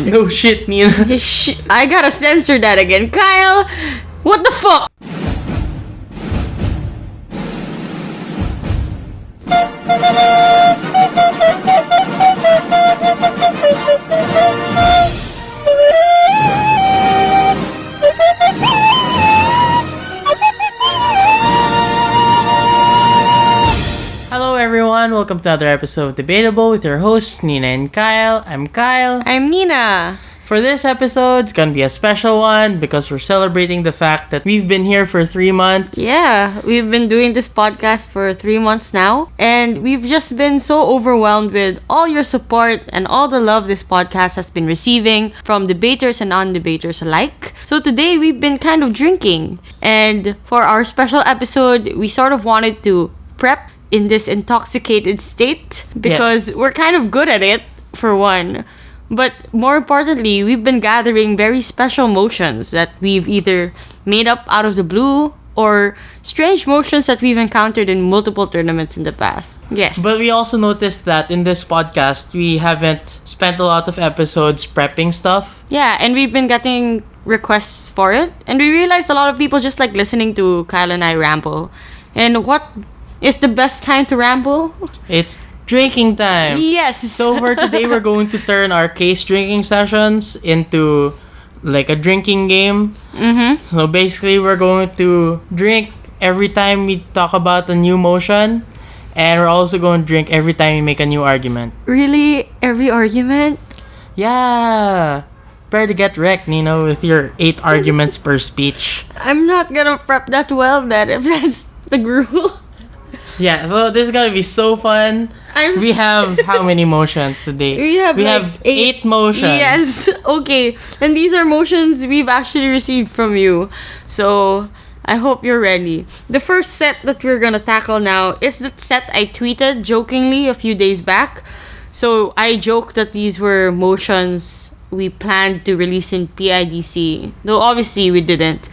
No shit, Nina. I gotta censor that again. Kyle, what the fuck? Hello everyone, welcome to another episode of Debatable with your hosts Nina and Kyle. I'm Kyle. I'm Nina. For this episode, it's gonna be a special one because we're celebrating the fact that we've been here for 3 months. Yeah, we've been doing this podcast for 3 months now, and we've just been so overwhelmed with all your support and all the love this podcast has been receiving from debaters and non-debaters alike. So today we've been kind of drinking, and for our special episode, we sort of wanted to prep in this intoxicated state because we're kind of good at it, for one. But more importantly, we've been gathering very special motions that we've either made up out of the blue or strange motions that we've encountered in multiple tournaments in the past. Yes. But we also noticed that in this podcast, we haven't spent a lot of episodes prepping stuff. Yeah, and we've been getting requests for it. And we realized a lot of people just like listening to Kyle and I ramble. And what is the best time to ramble? It's drinking time. Yes. So for today, we're going to turn our case drinking sessions into like a drinking game. Mm-hmm. So basically, we're going to drink every time we talk about a new motion. And we're also going to drink every time we make a new argument. Really? Every argument? Yeah. Prepare to get wrecked, Nino, with your 8 arguments per speech. I'm not gonna prep that well then if that's the rule. Yeah, so this is gonna be so fun. We have how many motions today? We have 8 motions. Yes. Okay. And these are motions we've actually received from you. So I hope you're ready. The first set that we're gonna tackle now is the set I tweeted jokingly a few days back. So I joked that these were motions we planned to release in PIDC. Though obviously we didn't.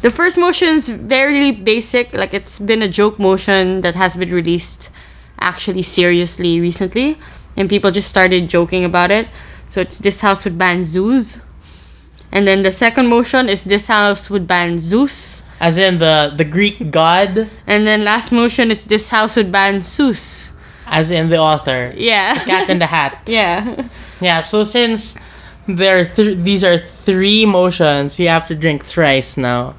The first motion is very basic, like it's been a joke motion that has been released actually seriously recently, and people just started joking about it. So it's this house would ban Zeus. And then the second motion is this house would ban Zeus. As in the Greek god. And then last motion is this house would ban Zeus. As in the author. Yeah. The Cat in the Hat. Yeah. Yeah, so since these are 3 motions, you have to drink thrice now.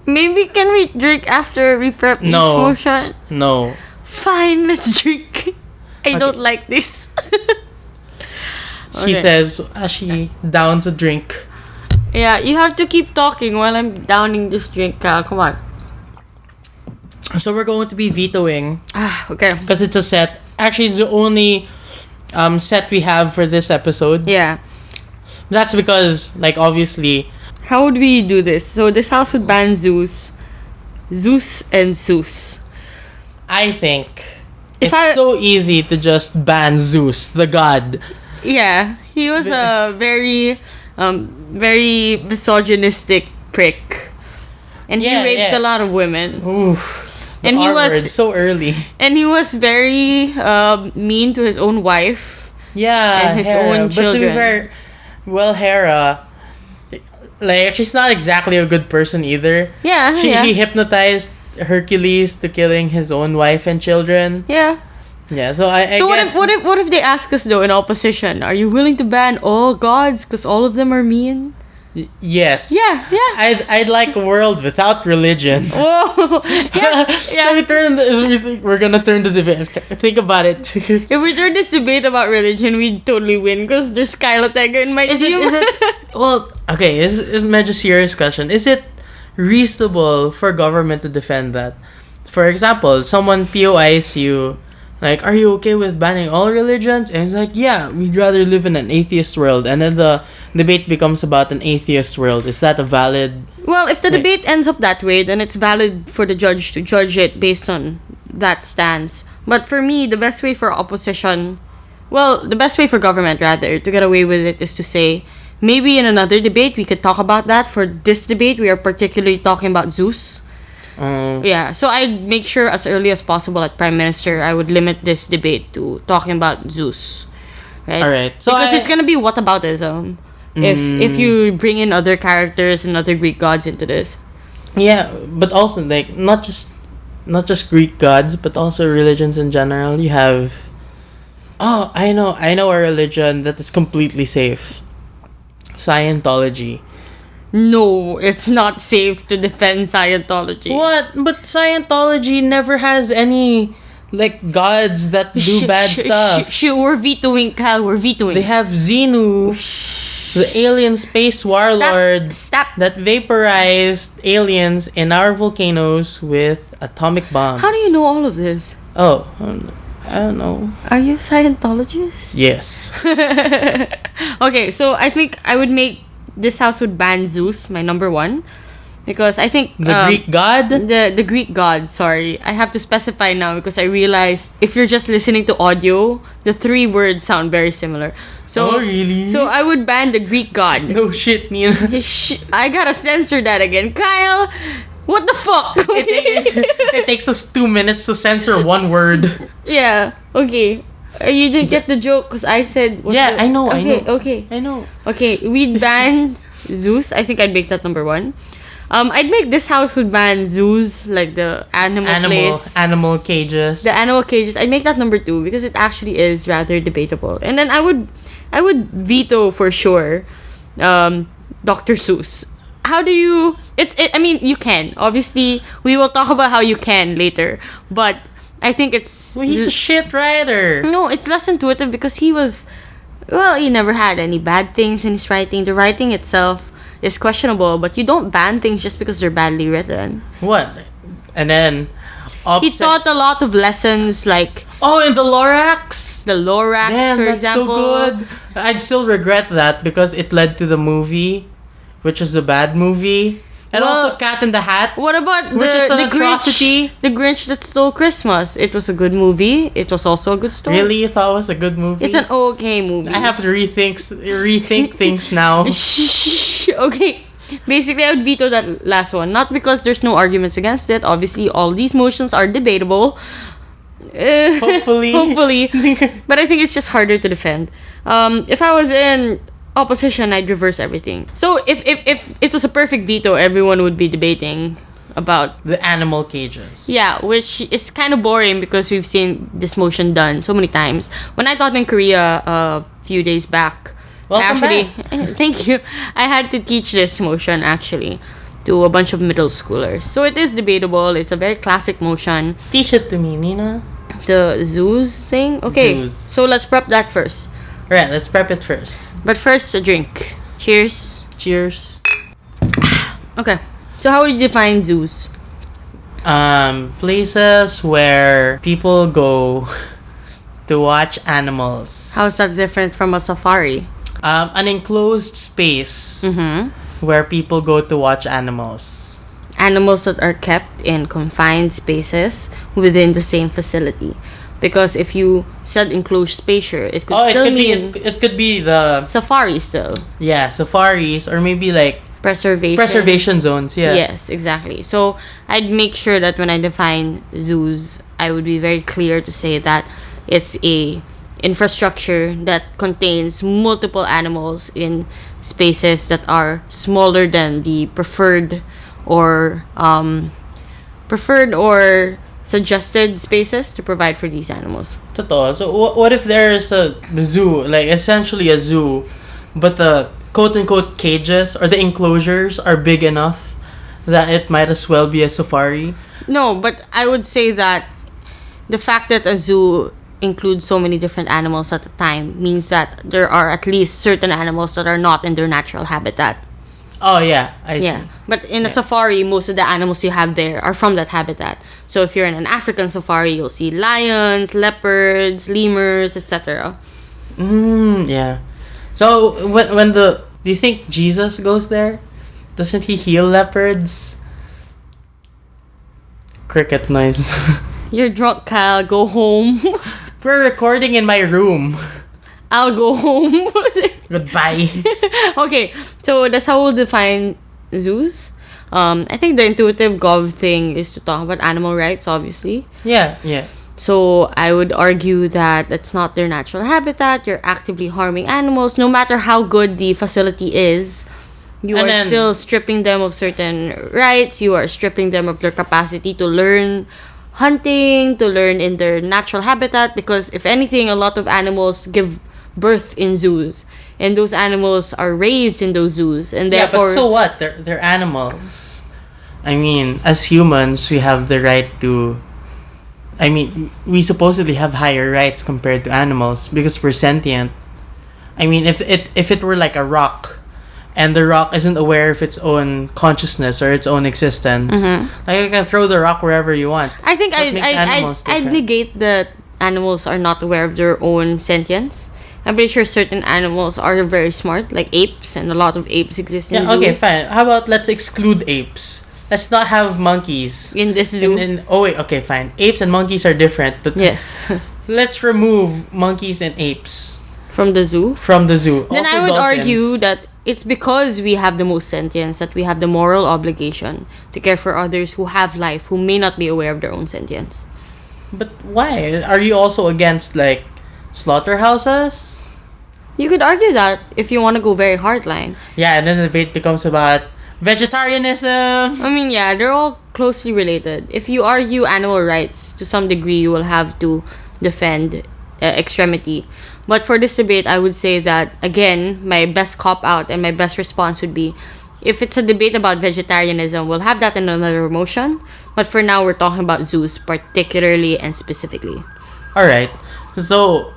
Maybe can we drink after we prep each motion? No. Fine, let's drink. I don't like this. She says as she downs a drink. Yeah, you have to keep talking while I'm downing this drink. Come on. So we're going to be vetoing. Okay. Because it's a set. Actually, it's the only set we have for this episode. Yeah. That's because, like, obviously... How would we do this? So this house would ban Zeus. Zeus and Zeus. I think it's so easy to just ban Zeus, the god. Yeah. He was a very misogynistic prick. And he raped a lot of women. Oof. And he was so early. And he was very mean to his own wife. Yeah. And his own children. But to be fair, Hera, like, she's not exactly a good person either. Yeah. She hypnotized Hercules to killing his own wife and children. Yeah. Yeah, so I guess... what if they ask us though in opposition? Are you willing to ban all gods because all of them are mean? Yes. Yeah. I'd like a world without religion. Whoa. Yeah. So we're gonna turn the debate. Think about it. If we turn this debate about religion, we'd totally win because there's Skyla Tega in my team. Is it? Well, okay. It's a major serious question. Is it reasonable for government to defend that? For example, someone POIs you. Like, are you okay with banning all religions? And it's like, yeah, we'd rather live in an atheist world. And then the debate becomes about an atheist world. Is that a valid... Well, if the debate ends up that way, then it's valid for the judge to judge it based on that stance. But for me, the best way for opposition... Well, the best way for government, rather, to get away with it is to say, maybe in another debate, we could talk about that. For this debate, we are particularly talking about Zeus. Yeah, so I'd make sure as early as possible at Prime Minister, I would limit this debate to talking about Zeus. right? All right. So Because it's gonna be whataboutism if you bring in other characters and other Greek gods into this. Yeah, but also like not just Greek gods, but also religions in general. You have, I know a religion that is completely safe. Scientology. No, it's not safe to defend Scientology. What? But Scientology never has any like gods that do bad stuff. We're vetoing, Kyle. We're vetoing. They have Xenu, the alien space warlord Stop. that vaporized aliens in our volcanoes with atomic bombs. How do you know all of this? Oh, I don't know. Are you a Scientologist? Yes. Okay, so I think I would make this house would ban Zeus, my number one. Because I think The Greek god? the Greek god, sorry. I have to specify now because I realized if you're just listening to audio, the three words sound very similar. So Oh, really? So I would ban the Greek god. No shit, Nina. I gotta censor that again. Kyle, what the fuck? It takes us 2 minutes to censor one word. Yeah, okay. You didn't get the joke because I said... I know, okay, I know. Okay, I know. okay. We'd ban Zeus. I think I'd make that number one. I'd make this house would ban zoos, like the animal place. Animal cages. The animal cages. I'd make that number two because it actually is rather debatable. And then I would veto for sure Dr. Seuss. How do you... I mean, you can. Obviously, we will talk about how you can later. But I think it's... Well, he's a shit writer. No, it's less intuitive because he was... Well, he never had any bad things in his writing. The writing itself is questionable, but you don't ban things just because they're badly written. What? And then... He taught a lot of lessons like... Oh, and the Lorax? The Lorax, Damn, for that's example. so good. I'd still regret that because it led to the movie, which is a bad movie. And Well, also Cat in the Hat. What about Which is an the atrocity. Grinch? The Grinch That Stole Christmas. It was a good movie. It was also a good story. Really? You thought it was a good movie? It's an okay movie. I have to rethink things now. Okay. Basically, I would veto that last one. Not because there's no arguments against it. Obviously, all these motions are debatable. Hopefully. Hopefully. But I think it's just harder to defend. If I was in opposition, I'd reverse everything. So if it was a perfect veto, everyone would be debating about... The animal cages. Yeah, which is kind of boring because we've seen this motion done so many times. When I taught in Korea a few days back, Welcome thank you. I had to teach this motion actually to a bunch of middle schoolers. So it is debatable. It's a very classic motion. Teach it to me, Nina. The zoos thing? Okay, Zoos. so let's prep that first. Alright, let's prep it first. But first, a drink. Cheers. Cheers. Okay, so how would you define zoos? Places where people go to watch animals. How is that different from a safari? An enclosed space where people go to watch animals. Animals that are kept in confined spaces within the same facility. Because if you said enclosed space, it could still mean it could be the safari still. Yeah, safaris or maybe like preservation zones. Yeah. Yes, exactly. So I'd make sure that when I define zoos, I would be very clear to say that it's a infrastructure that contains multiple animals in spaces that are smaller than the preferred or suggested spaces to provide for these animals. Totoo. So what if there is a zoo, like essentially a zoo, but the quote-unquote cages or the enclosures are big enough that it might as well be a safari? No, but I would say that the fact that a zoo includes so many different animals at a time means that there are at least certain animals that are not in their natural habitat. Oh yeah, I see. Yeah, but in a safari, most of the animals you have there are from that habitat. So if you're in an African safari, you'll see lions, leopards, lemurs, etc. Yeah. So when do you think Jesus goes there? Doesn't he heal leopards? Cricket noise. You're drunk, Kyle. Go home. We're recording in my room. I'll go home. Goodbye. Okay, so that's how we'll define zoos. I think the intuitive gov thing is to talk about animal rights, obviously. Yeah. So I would argue that that's not their natural habitat. You're actively harming animals. No matter how good the facility is, you And are then- still stripping them of certain rights. You are stripping them of their capacity to learn hunting, to learn in their natural habitat. Because if anything, a lot of animals give birth in zoos. And those animals are raised in those zoos. And Yeah, therefore... but so what? They're animals. I mean, as humans, we have the right to. I mean, we supposedly have higher rights compared to animals because we're sentient. I mean, if it were like a rock, and the rock isn't aware of its own consciousness or its own existence, like you can throw the rock wherever you want. I think What makes animals I'd different? negate that animals are not aware of their own sentience. I'm pretty sure certain animals are very smart, like apes, and a lot of apes exist in Yeah, zoos. okay, fine. How about let's exclude apes? Let's not have monkeys. In this zoo. Oh wait, okay, fine. Apes and monkeys are different, but Yes. let's remove monkeys and apes From the zoo. from the zoo. Then Also I would dolphins. argue that it's because we have the most sentience that we have the moral obligation to care for others who have life, who may not be aware of their own sentience. But why? Are you also against like slaughterhouses? You could argue that if you want to go very hardline. Yeah, and then the debate becomes about vegetarianism. I mean, yeah, they're all closely related. If you argue animal rights, to some degree, you will have to defend extremity. But for this debate, I would say that, again, my best cop-out and my best response would be, if it's a debate about vegetarianism, we'll have that in another motion. But for now, we're talking about zoos, particularly and specifically. All right. So,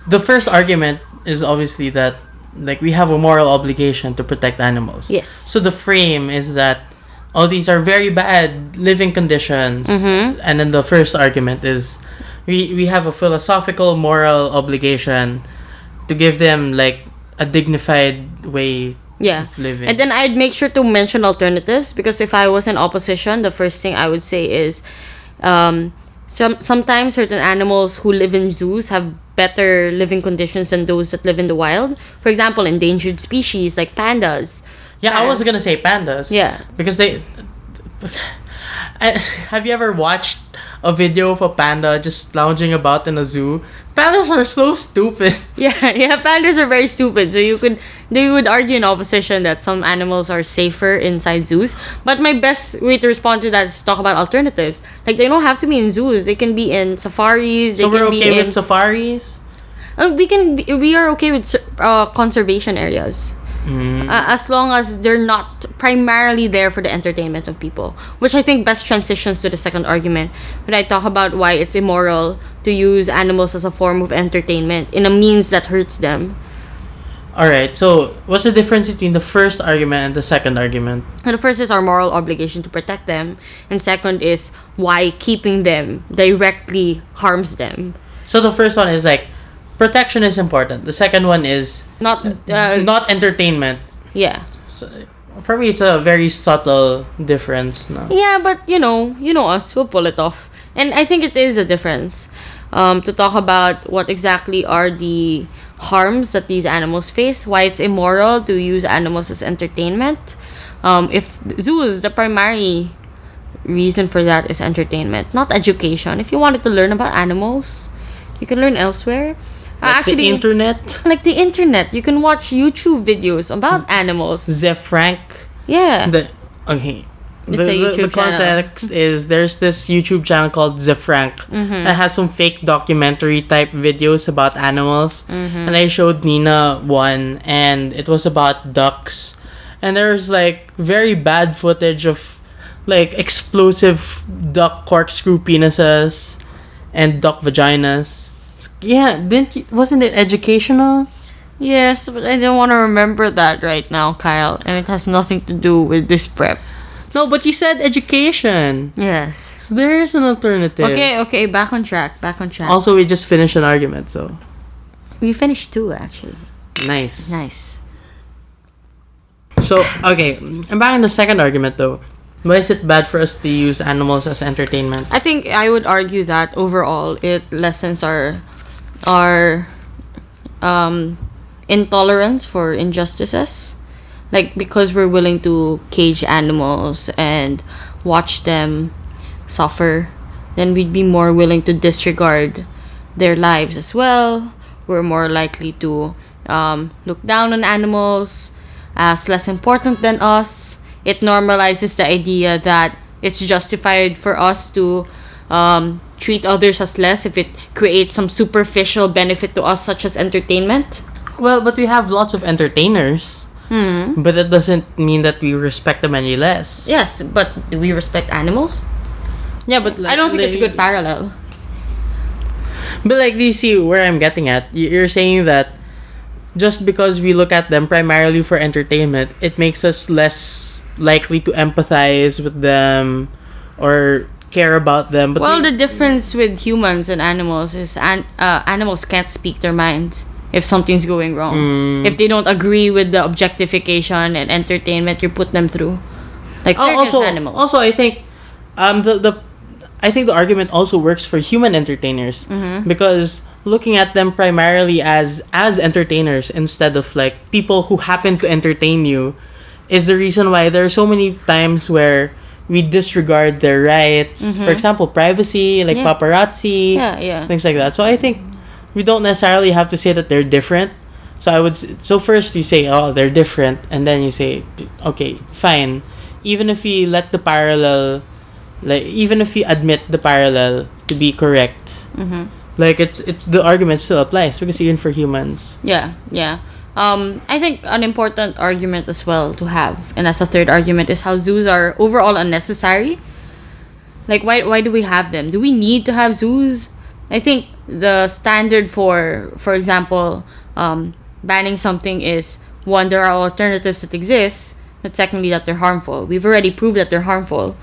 the first argument is obviously that like we have a moral obligation to protect animals. Yes. So the frame is that all these are very bad living conditions, and then the first argument is we have a philosophical moral obligation to give them like a dignified way Yeah. of living. And then I'd make sure to mention alternatives, because if I was in opposition, the first thing I would say is sometimes certain animals who live in zoos have better living conditions than those that live in the wild. For example, endangered species like pandas. yeah, I was gonna say pandas. Yeah. Because they. Have you ever watched a video of a panda just lounging about in a zoo? Pandas are so stupid. Yeah, pandas are very stupid. So they would argue in opposition that some animals are safer inside zoos. But my best way to respond to that is to talk about alternatives. Like, they don't have to be in zoos. They can be in safaris. They So we're can be okay in with safaris? we are okay with conservation areas. As long as they're not primarily there for the entertainment of people, which I think best transitions to the second argument when I talk about why it's immoral to use animals as a form of entertainment in a means that hurts them. Alright, so what's the difference between the first argument and the second argument? And the first is our moral obligation to protect them, and second is why keeping them directly harms them. So the first one is like protection is important. The second one is Not not entertainment. yeah. So for me, it's a very subtle difference. No? Yeah, but you know us, we'll pull it off. And I think it is a difference to talk about what exactly are the harms that these animals face, why it's immoral to use animals as entertainment. If zoos, the primary reason for that is entertainment, not education. If you wanted to learn about animals, you can learn elsewhere. Like the internet. Like the internet, you can watch YouTube videos about animals. Zef Frank. Yeah. Okay. It's a YouTube the context is there's this YouTube channel called Zefrank that has some fake documentary type videos about animals, and I showed Nina one, and it was about ducks, and there's like very bad footage of like explosive duck corkscrew penises and duck vaginas. Yeah, wasn't it educational? Yes, but I don't want to remember that right now, Kyle, and it has nothing to do with this prep. No, but you said education. Yes. So there's an alternative. Okay, back on track. Also, we just finished an argument, so We finished two, actually. nice. Nice. So, okay, I'm back on the second argument though. Why is it bad for us to use animals as entertainment? I think I would argue that overall it lessens our intolerance for injustices. Like, because we're willing to cage animals and watch them suffer, then we'd be more willing to disregard their lives as well. We're more likely to look down on animals as less important than us. It normalizes the idea that it's justified for us to treat others as less if it creates some superficial benefit to us, such as entertainment. Well, but we have lots of entertainers. But that doesn't mean that we respect them any less. Yes, but do we respect animals? Yeah, but I don't think it's a good parallel. But like, do you see where I'm getting at? You're saying that just because we look at them primarily for entertainment, it makes us less likely to empathize with them or care about them. But Well, the difference with humans and animals is animals can't speak their minds if something's going wrong. If they don't agree with the objectification and entertainment you put them through. Like certain animals. Also, I think I think the argument also works for human entertainers, because looking at them primarily as entertainers instead of like people who happen to entertain you is the reason why there are so many times where we disregard their rights. For example, privacy, like paparazzi, things like that. So I think we don't necessarily have to say that they're different. So first you say, oh, they're different, and then you say, okay, fine. Even if we let the parallel, like even if we admit the parallel to be correct, like the argument still applies because even for humans. Yeah. I think an important argument as well to have, and as a third argument, is how zoos are overall unnecessary. Like, why do we have them? Do we need to have zoos? I think the standard for example, banning something is, one, there are alternatives that exist, but secondly, that they're harmful. We've already proved that they're harmful.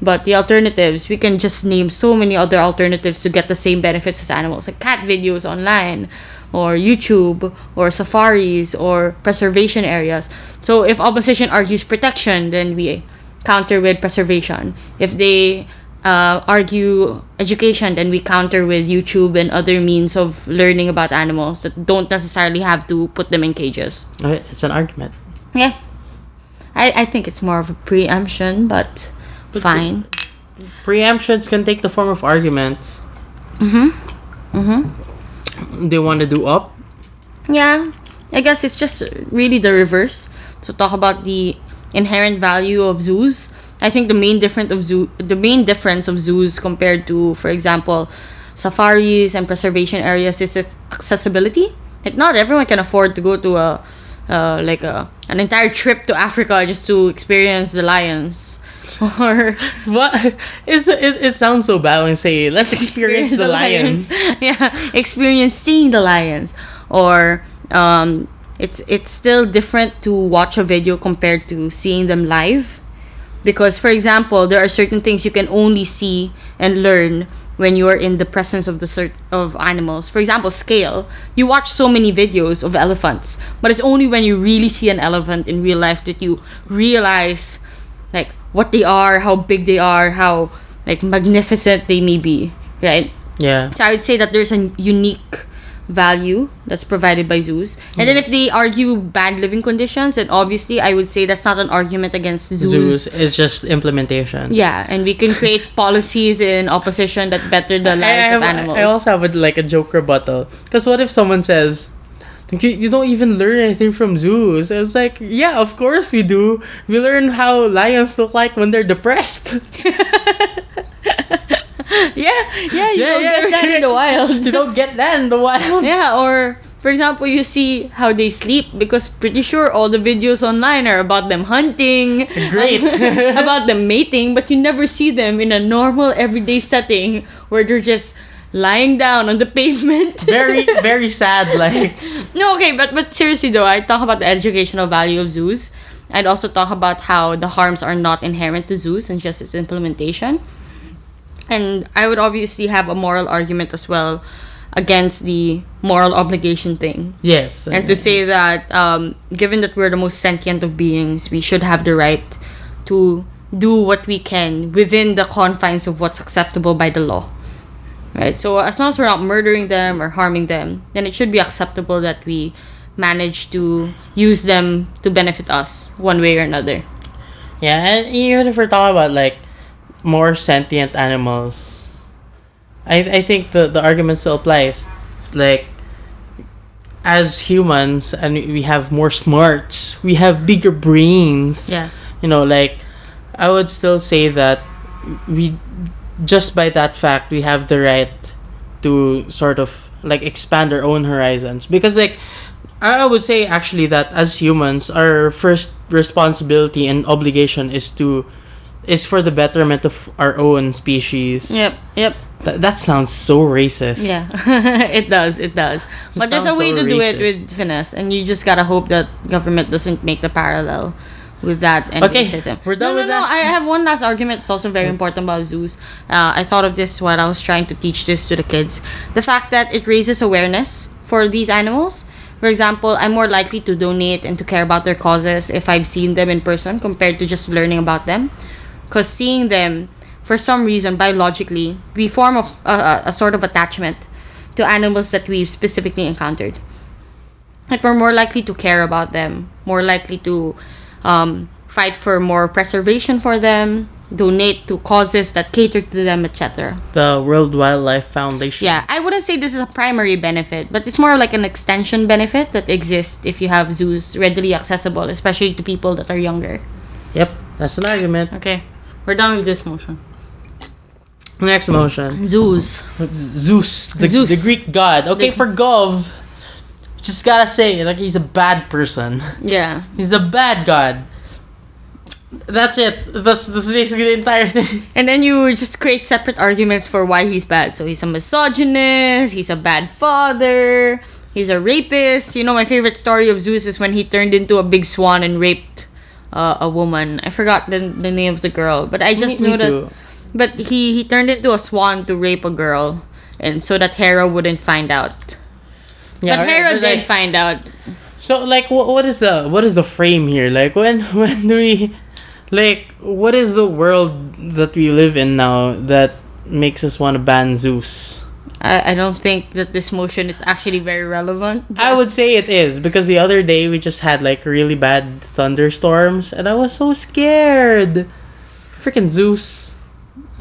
But the alternatives, we can just name so many other alternatives to get the same benefits as animals, like cat videos online, or YouTube, or safaris, or preservation areas. So if opposition argues protection, then we counter with preservation. If they argue education, then we counter with YouTube and other means of learning about animals that don't necessarily have to put them in cages. Okay, it's an argument. Yeah. I think it's more of a preemption, but fine. Preemptions can take the form of arguments. They want to do up. Yeah, I guess it's just really the reverse. So talk about the inherent value of zoos. I think the main difference of zoos compared to, for example, safaris and preservation areas is its accessibility. Like, not everyone can afford to go to an entire trip to Africa just to experience the lions. Or what? It sounds so bad when you say, let's experience the lions. Yeah, experience seeing the lions. Or it's still different to watch a video compared to seeing them live, because, for example, there are certain things you can only see and learn when you are in the presence of of animals. For example, scale. You watch so many videos of elephants, but it's only when you really see an elephant in real life that you realize, like, what they are, how big they are, how, like, magnificent they may be, right? Yeah. So I would say that there's a unique value that's provided by zoos. And then if they argue bad living conditions, then obviously I would say that's not an argument against zoos. It's just implementation. Yeah, and we can create policies in opposition that better the lives of animals. I also have a joke rebuttal. Because what if someone says, you don't even learn anything from zoos? It's like, yeah, of course we do. We learn how lions look like when they're depressed. You don't get that in the wild. You don't get that in the wild. Yeah, or for example, you see how they sleep, because pretty sure all the videos online are about them hunting, Great. about them mating, but you never see them in a normal everyday setting where they're just lying down on the pavement. Very, very sad. Like, no, okay, but seriously though, I talk about the educational value of zoos. I'd also talk about how the harms are not inherent to zoos and just its implementation. And I would obviously have a moral argument as well against the moral obligation thing. Yes. And to say that, given that we're the most sentient of beings, we should have the right to do what we can within the confines of what's acceptable by the law. Right? So as long as we're not murdering them or harming them, then it should be acceptable that we manage to use them to benefit us one way or another. Yeah, and even if we're talking about, like, more sentient animals, I think the argument still applies. Like, as humans, and we have more smarts, we have bigger brains. Yeah. Like, I would still say that we, just by that fact, we have the right to sort of like expand our own horizons. Because, like, I would say actually that as humans, our first responsibility and obligation is for the betterment of our own species. Yep. That sounds so racist. Yeah, it does. But there's a way to do it with finesse, and you just gotta hope that government doesn't make the parallel with that and racism. We're done with that. No, I have one last argument. It's also very important about zoos. I thought of this while I was trying to teach this to the kids. The fact that it raises awareness for these animals. For example, I'm more likely to donate and to care about their causes if I've seen them in person compared to just learning about them. Because seeing them, for some reason, biologically, we form a sort of attachment to animals that we've specifically encountered. Like, we're more likely to care about them, more likely to fight for more preservation for them, donate to causes that cater to them, etc. The World Wildlife Foundation. Yeah, I wouldn't say this is a primary benefit, but it's more like an extension benefit that exists if you have zoos readily accessible, especially to people that are younger. Yep, that's an argument. Okay, we're done with this motion. Next motion. Zeus. Zeus, the Greek god. Okay, for Gov, just gotta say, like, he's a bad person. Yeah. He's a bad god. That's it. That's basically the entire thing. And then you just create separate arguments for why he's bad. So he's a misogynist, he's a bad father, he's a rapist. My favorite story of Zeus is when he turned into a big swan and raped a woman. I forgot the name of the girl, but I just know that. Too. But he turned into a swan to rape a girl, and so that Hera wouldn't find out. Yeah, but Hera did find out. So, like, what is the frame here? Like, when do we, like, what is the world that we live in now that makes us want to ban Zeus? I don't think that this motion is actually very relevant. I would say it is, because the other day we just had, like, really bad thunderstorms, and I was so scared. Freaking Zeus.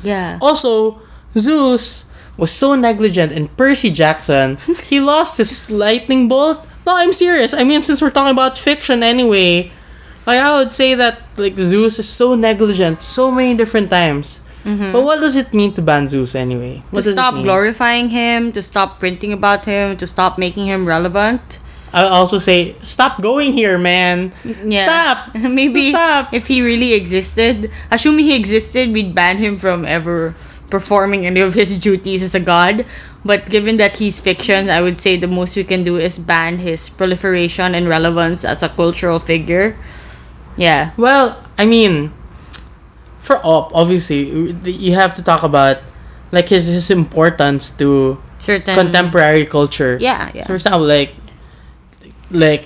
Yeah. Also, Zeus was so negligent in Percy Jackson, he lost his lightning bolt. No, I'm serious. I mean, since we're talking about fiction anyway, like, I would say that, like, Zeus is so negligent so many different times. Mm-hmm. But what does it mean to ban Zeus anyway? To stop glorifying him, to stop printing about him, to stop making him relevant. I'll also say, stop going here, man. Yeah. Stop. Maybe Stop. if he really existed, assuming he existed, we'd ban him from ever performing any of his duties as a god. But given that he's fiction, I would say the most we can do is ban his proliferation and relevance as a cultural figure. Yeah. Well, I mean, obviously, you have to talk about, like, his importance to certain contemporary culture. Yeah. For example, like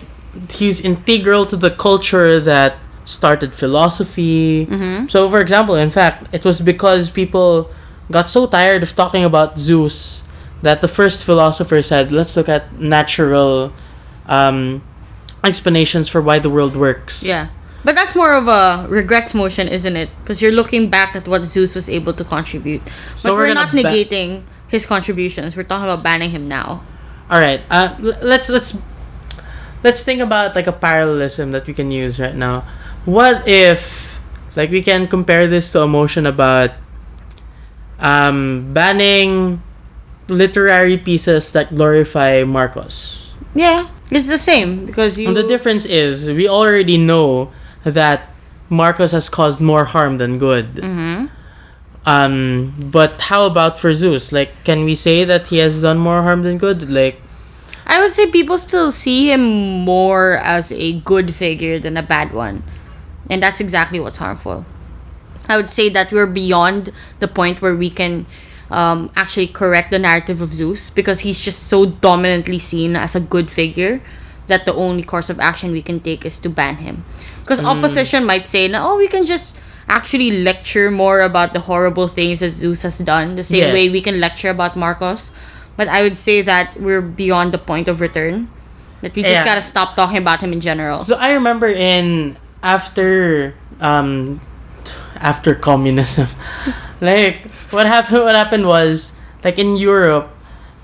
he's integral to the culture that started philosophy. Mm-hmm. So, for example, in fact, it was because people got so tired of talking about Zeus that the first philosopher said, let's look at natural explanations for why the world works. Yeah. But that's more of a regrets motion, isn't it? Because you're looking back at what Zeus was able to contribute. But So we're not negating his contributions. We're talking about banning him now. All right. Let's think about, like, a parallelism that we can use right now. What if, like, we can compare this to a motion about banning literary pieces that glorify Marcos? Yeah, it's the same because And the difference is we already know that Marcos has caused more harm than good. Mm-hmm. But how about for Zeus? Like, can we say that he has done more harm than good? Like, I would say people still see him more as a good figure than a bad one. And that's exactly what's harmful. I would say that we're beyond the point where we can actually correct the narrative of Zeus because he's just so dominantly seen as a good figure that the only course of action we can take is to ban him. Because opposition might say, we can just actually lecture more about the horrible things that Zeus has done, the same way we can lecture about Marcos. But I would say that we're beyond the point of return. That we just gotta stop talking about him in general. So I remember after communism, like, what happened was like in Europe,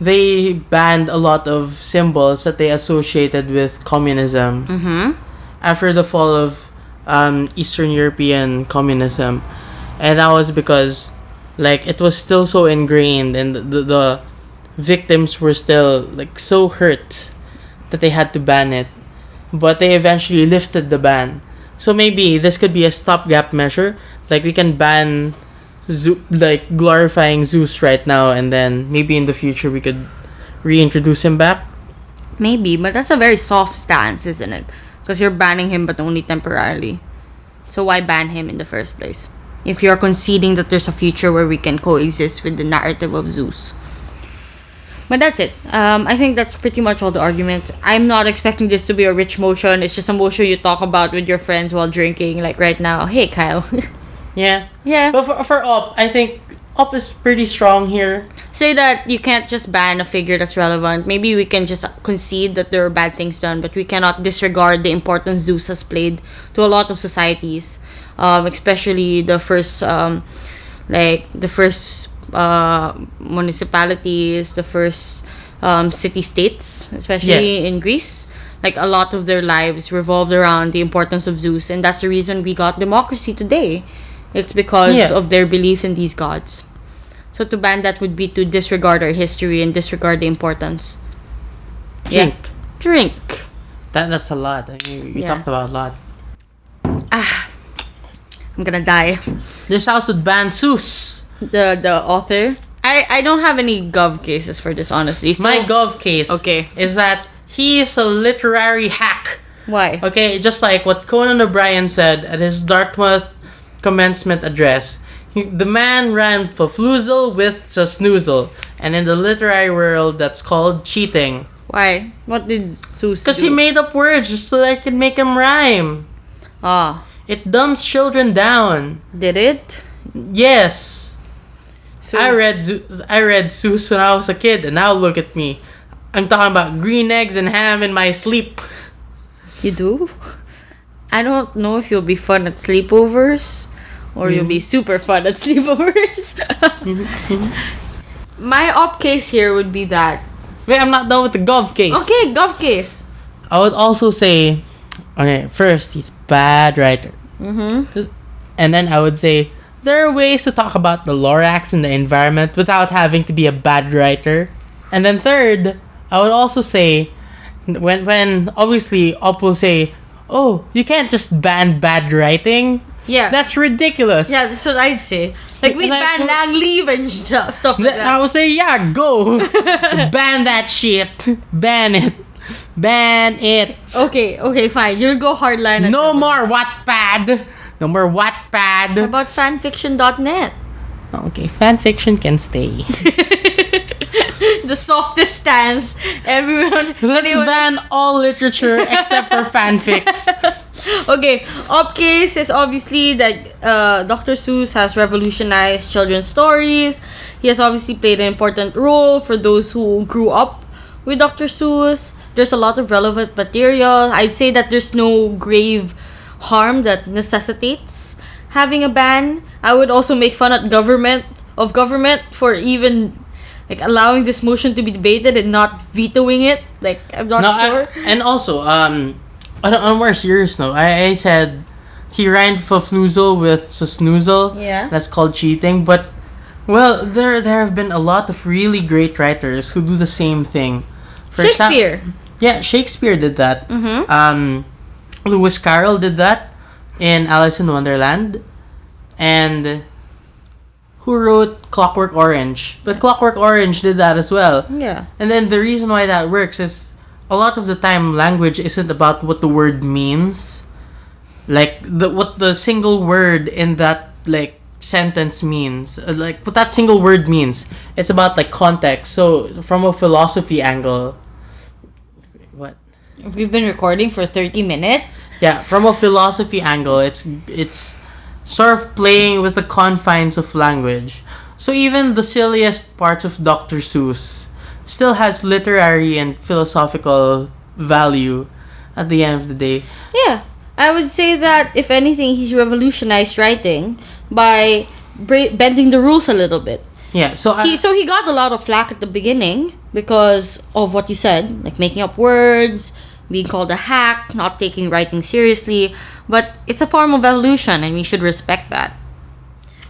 they banned a lot of symbols that they associated with communism after the fall of Eastern European communism, and that was because like it was still so ingrained, and the victims were still like so hurt that they had to ban it. But they eventually lifted the ban. So maybe this could be a stopgap measure. Like we can ban like glorifying Zeus right now, and then maybe in the future we could reintroduce him back. Maybe, but that's a very soft stance, isn't it? Because you're banning him, but only temporarily. So why ban him in the first place? If you're conceding that there's a future where we can coexist with the narrative of Zeus. But that's it. I think that's pretty much all the arguments. I'm not expecting this to be a rich motion. It's just a motion you talk about with your friends while drinking, like right now. Hey, Kyle. Yeah. Yeah. But for Up, I think Up is pretty strong here. Say that you can't just ban a figure that's relevant. Maybe we can just concede that there are bad things done, but we cannot disregard the importance Zeus has played to a lot of societies, especially the first, municipalities, the first city-states, especially Yes. in Greece. Like a lot of their lives revolved around the importance of Zeus, and that's the reason we got democracy today. It's because of their belief in these gods. So to ban that would be to disregard our history and disregard the importance. Drink. Yeah. Drink. That's a lot. I mean, we Yeah. talked about a lot. I'm gonna die. This house would ban Zeus. The author. I don't have any gov cases for this, honestly. So, My gov case is that he is a literary hack. why? Okay, just like what Conan O'Brien said at his Dartmouth commencement address. The man ran for floozle with a snoozle. And in the literary world, that's called cheating. Why? What did Zeus do? Because he made up words just so that I could make them rhyme. It dumbs children down. Did it? Yes. So I read Zeus when I was a kid, and now look at me. I'm talking about green eggs and ham in my sleep. you do? I don't know if you'll be fun at sleepovers or you'll be super fun at sleepovers. My op case here would be that. Wait, I'm not done with the gov case. Okay, gov case. I would also say, okay, first, he's bad writer. And then I would say, there are ways to talk about the Lorax and the environment without having to be a bad writer. And then third, I would also say, when obviously Op will say, oh, you can't just ban bad writing. Yeah. That's ridiculous. Yeah, that's what I'd say. Like, we Like, ban lang leave and stuff like Then I that. would say, yeah, go. Ban that shit. Ban it. Ban it. Okay, fine. You'll go hardline. No more Wattpad. No more How Wattpad. about fanfiction.net? Okay, fanfiction can stay. The softest stance. Everyone. Let's ban all literature except for fanfics. Okay, up case is obviously that Dr. Seuss has revolutionized children's stories. He has obviously played an important role for those who grew up with Dr. Seuss. There's a lot of relevant material. I'd say that there's no grave harm that necessitates having a ban. I would also make fun at government for even like allowing this motion to be debated and not vetoing it. Like, I'm not sure. And also, on a more serious note, I said he rhymed for floozle with snoozle. Yeah. That's called cheating. But, well, there have been a lot of really great writers who do the same thing. For Shakespeare. Yeah, Shakespeare did that. Lewis Carroll did that in Alice in Wonderland. And who wrote Clockwork Orange? But Clockwork Orange did that as well. Yeah. And then the reason why that works is a lot of the time language isn't about what the word means. Like what the single word in that like sentence means. Like what that single word means. It's about like context. So from a philosophy angle, what? We've been recording for 30 minutes. Yeah, from a philosophy angle, it's sort of playing with the confines of language. So even the silliest parts of Dr. Seuss still has literary and philosophical value at the end of the day. Yeah. I would say that, if anything, he's revolutionized writing by bending the rules a little bit. Yeah, so he got a lot of flack at the beginning because of what you said, like making up words, being called a hack, not taking writing seriously. But it's a form of evolution, and we should respect that.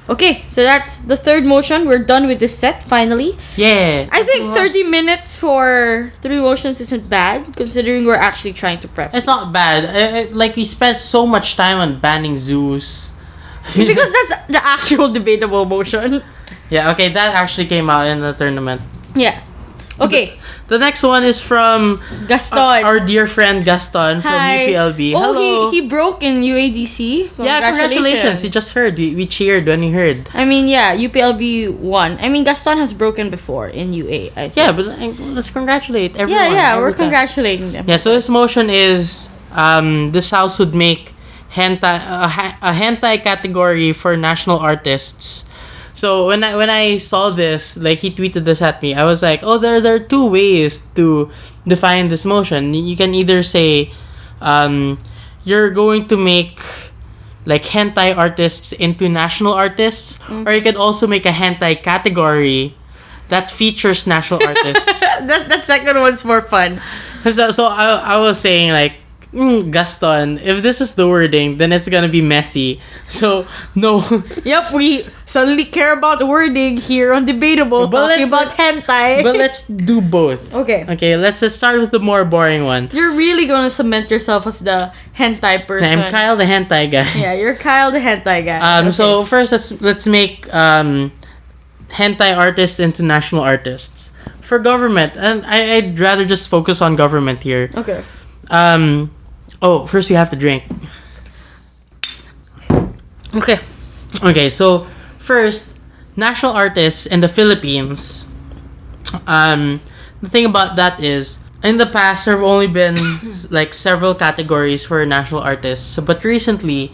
Okay, so that's the third motion. We're done with this set, finally. yeah. I think 30 minutes for 3 motions isn't bad, considering we're actually trying to prep. It's not bad. Like, we spent so much time on banning zoos. Because that's the actual debatable motion. Yeah, okay, that actually came out in the tournament. Yeah. Okay. The next one is from Gaston. Our dear friend Gaston from Hi. UPLB. Oh, Hello. he broke in UADC. Yeah, congratulations. You just heard. We cheered when you heard. I mean, yeah, UPLB won. I mean, Gaston has broken before in UA, I think. Yeah, but let's congratulate everyone. Yeah, we're every time. congratulating them. Yeah, so this motion is this house would make a hentai category for national artists. So when I saw this, like, he tweeted this at me, I was like, oh, there are 2 ways to define this motion. You can either say you're going to make like hentai artists into national artists, or you could also make a hentai category that features national artists. that second one's more fun. So I was saying, like, Gaston, if this is the wording, then it's gonna be messy. So, no. Yep, we suddenly care about the wording here on Debatable, talking about hentai. But let's do both. Okay. Okay, let's just start with the more boring one. You're really gonna cement yourself as the hentai person. I'm Kyle the hentai guy. Yeah, you're Kyle the hentai guy. Okay. So first let's make hentai artists into national artists. For government, and I'd rather just focus on government here. Okay. First we have to drink. Okay. Okay, so first, national artists in the Philippines. The thing about that is, in the past there have only been like several categories for national artists, but recently,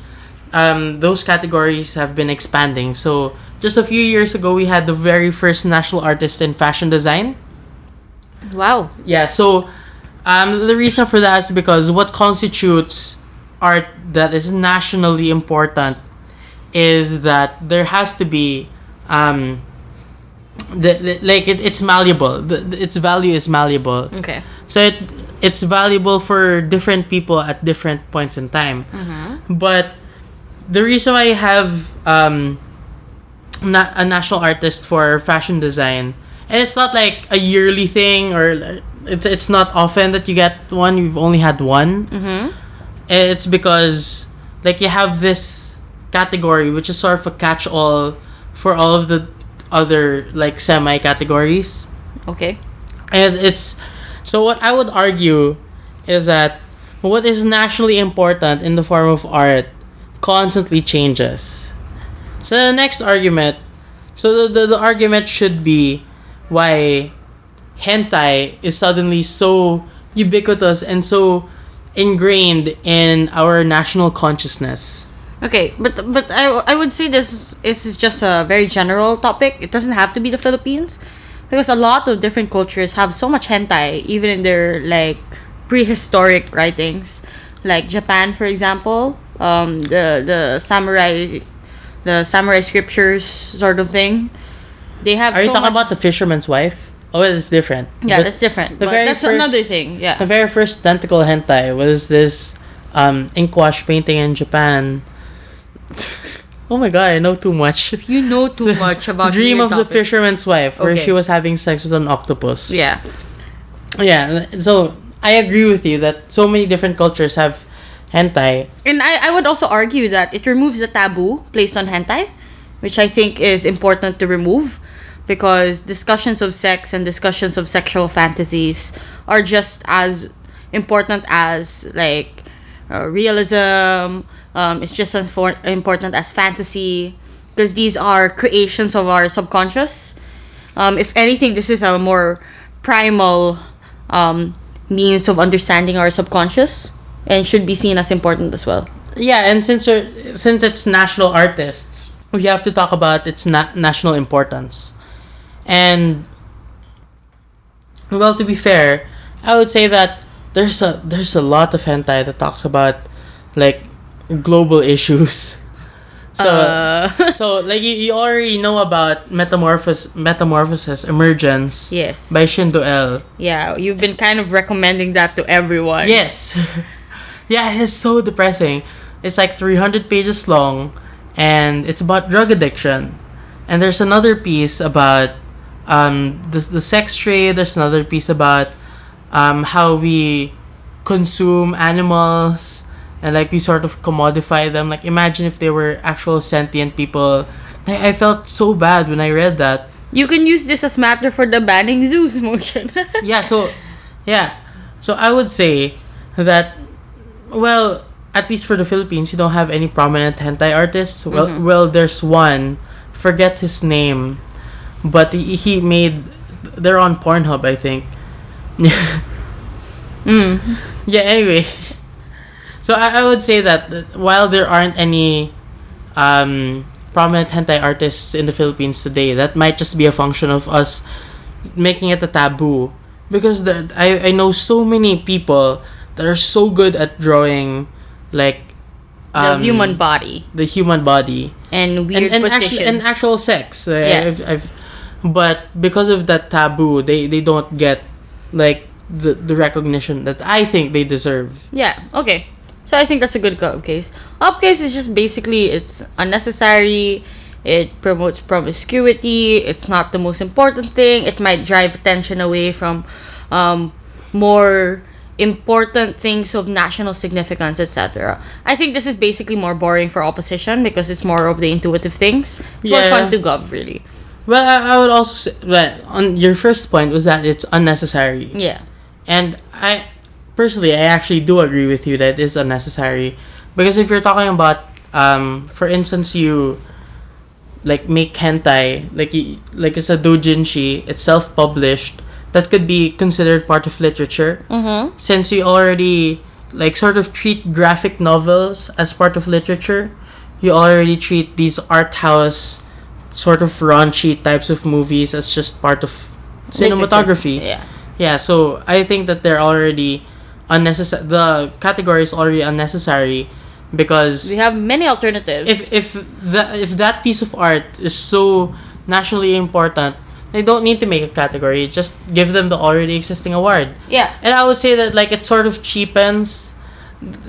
those categories have been expanding. So just a few years ago, we had the very first national artist in fashion design. Wow. Yeah, so the reason for that is because what constitutes art that is nationally important is that there has to be it's malleable. Its value is malleable. Okay. So it's valuable for different people at different points in time. Mm-hmm. But the reason why I have a national artist for fashion design, and it's not like a yearly thing, or it's not often that you get one. You've only had one. Mm-hmm. It's because like you have this category which is sort of a catch-all for all of the other like semi-categories. Okay. And it's so what I would argue is that what is nationally important in the form of art constantly changes. So the next argument, so the argument should be why hentai is suddenly so ubiquitous and so ingrained in our national consciousness. Okay, but I would say this is just a very general topic. It doesn't have to be the Philippines, because a lot of different cultures have so much hentai, even in their like prehistoric writings, like Japan, for example. The samurai scriptures sort of thing. They have. Are you talking about the fisherman's wife? Oh, it's different. Yeah, that's different. But that's another thing. Yeah. The very first tentacle hentai was this ink wash painting in Japan. Oh my god, I know too much. You know too much about Dream of topics. the Fisherman's Wife, where Okay. she was having sex with an octopus. Yeah. Yeah, so I agree with you that so many different cultures have hentai. And I would also argue that it removes the taboo placed on hentai, which I think is important to remove, because discussions of sex and discussions of sexual fantasies are just as important as like realism. It's just as important as fantasy, because these are creations of our subconscious. If anything, this is a more primal means of understanding our subconscious, and should be seen as important as well. Yeah, and since it's national artists, we have to talk about its national importance. And well, to be fair, I would say that there's a lot of hentai that talks about like global issues. So like you already know about Metamorphosis Emergence Yes. by Shindo L. Yeah, you've been kind of recommending that to everyone. Yes. Yeah, it is so depressing. It's like 300 pages long, and it's about drug addiction. And there's another piece about the sex trade. There's another piece about how we consume animals and like we sort of commodify them. Like imagine if they were actual sentient people. I felt so bad when I read that. You can use this as matter for the banning zoos motion. So I would say that, well, at least for the Philippines, we don't have any prominent hentai artists. Well, there's one. Forget his name, but he made. They're on Pornhub, I think. Yeah. Anyway, so I would say that while there aren't any prominent hentai artists in the Philippines today, that might just be a function of us making it a taboo. Because I know so many people that are so good at drawing, like The human body. the human body And weird positions. and actual sex. Yeah. But because of that taboo, they don't get like the recognition that I think they deserve. Yeah, okay. So I think that's a good case. Upcase is just basically it's unnecessary. It promotes promiscuity. It's not the most important thing. It might drive attention away from more important things of national significance, etc. I think this is basically more boring for opposition because it's more of the intuitive things. It's more fun to gov, really. Well, I would also say that on your first point was that it's unnecessary. Yeah. And I actually do agree with you that it is unnecessary. Because if you're talking about, for instance, you like make hentai, like it's a doujinshi, it's self-published, that could be considered part of literature. Mm-hmm. Since you already like sort of treat graphic novels as part of literature, you already treat these art house sort of raunchy types of movies as just part of cinematography. Yeah. Yeah, so I think that they're already unnecessary. The category is already unnecessary because We have many alternatives. if that piece of art is so nationally important, they don't need to make a category. Just give them the already existing award. Yeah. And I would say that like it sort of cheapens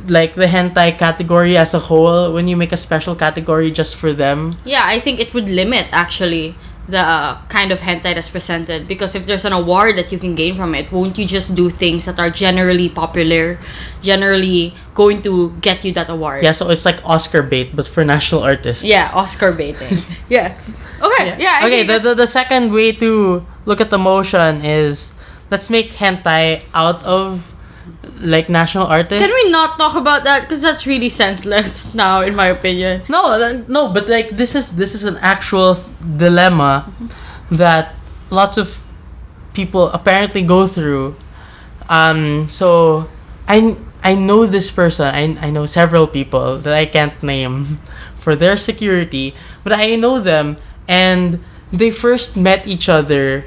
like the hentai category as a whole when you make a special category just for them. Yeah, I think it would limit actually the kind of hentai that's presented, because if there's an award that you can gain from it, won't you just do things that are generally popular, generally going to get you that award? Yeah, so it's like Oscar bait but for national artists. Yeah, Oscar baiting. Yeah. Okay. Yeah. I Okay. think The second way to look at the motion is let's make hentai out of like national artists. Can we not talk about that? Because that's really senseless now, in my opinion. No, but like this is an actual dilemma that lots of people apparently go through. So I know this person. I know several people that I can't name for their security, but I know them, and they first met each other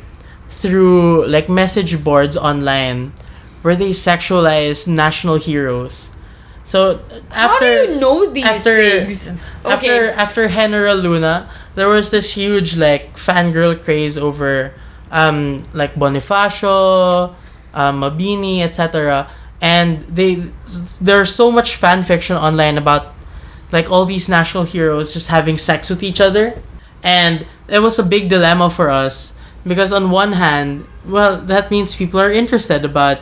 through like message boards online where they sexualize national heroes. So How do you know these things? Okay. After Henry Luna, there was this huge like fangirl craze over like Bonifacio, Mabini, etc. And there's so much fan fiction online about like all these national heroes just having sex with each other, and it was a big dilemma for us because on one hand, well, that means people are interested about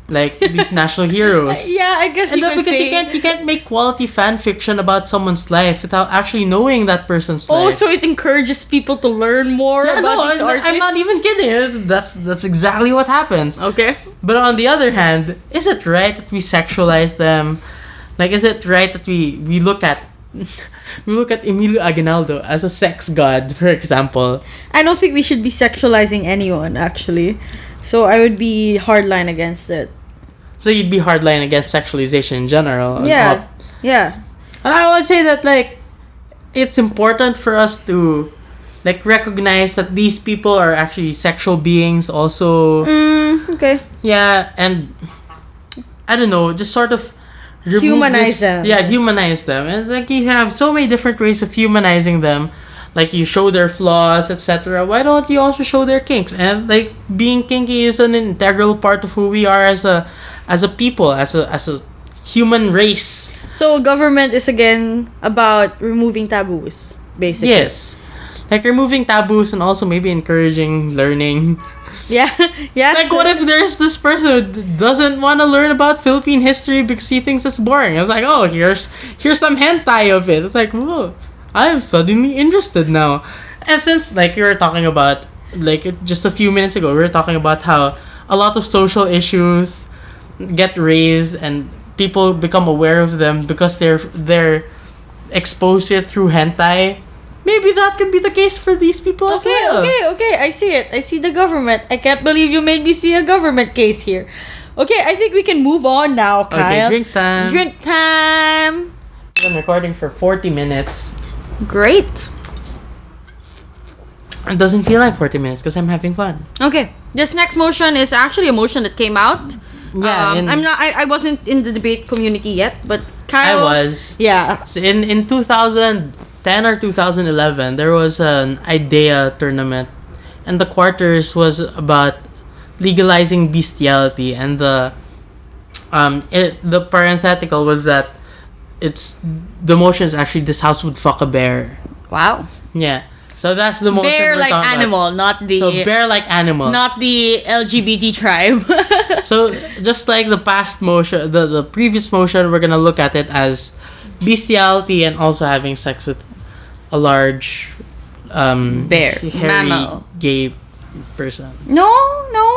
like these national heroes. Yeah, I guess And you then could because say. you can't make quality fan fiction about someone's life without actually knowing that person's life. Oh, so it encourages people to learn more about these artists? I'm not even kidding. That's exactly what happens. Okay. But on the other hand, is it right that we sexualize them? Like, is it right that we look at we look at Emilio Aguinaldo as a sex god, for example? I don't think we should be sexualizing anyone, actually. So I would be hardline against it. So you'd be hardline against sexualization in general. Yeah. Yeah. And I would say that like it's important for us to like recognize that these people are actually sexual beings also. Okay. Yeah, and I don't know, just sort of Humanize them. Yeah, humanize them. And it's like you have so many different ways of humanizing them. Like you show their flaws, etc. Why don't you also show their kinks? And like being kinky is an integral part of who we are as a people, as a human race. So government is again about removing taboos, basically. Yes. Like removing taboos and also maybe encouraging learning. Yeah, yeah. Like what if there's this person who doesn't want to learn about Philippine history because he thinks it's boring? It's like, oh, here's some hentai of it. It's like, whoa, I'm suddenly interested now. And since like we were talking about like just a few minutes ago, we were talking about how a lot of social issues get raised and people become aware of them because they're exposed to it through hentai. Maybe that could be the case for these people as well. Okay. I see it. I see the government. I can't believe you made me see a government case here. Okay, I think we can move on now, Kyle. Okay, drink time. Drink time. I'm recording for 40 minutes. Great. It doesn't feel like 40 minutes because I'm having fun. Okay, this next motion is actually a motion that came out. Yeah, I wasn't in the debate community yet, but Kyle. I was. Yeah. So in 2010 or 2011, there was an IDEA tournament, and the quarters was about legalizing bestiality, and the parenthetical was that the motion is actually this house would fuck a bear. Wow. Yeah. So that's the motion. Bear we're like talking animal, about. not the. So bear like animal. Not the LGBT tribe. So just like the past motion, the previous motion, we're gonna look at it as bestiality and also having sex with a large bear, hairy, mammal, gay person. No,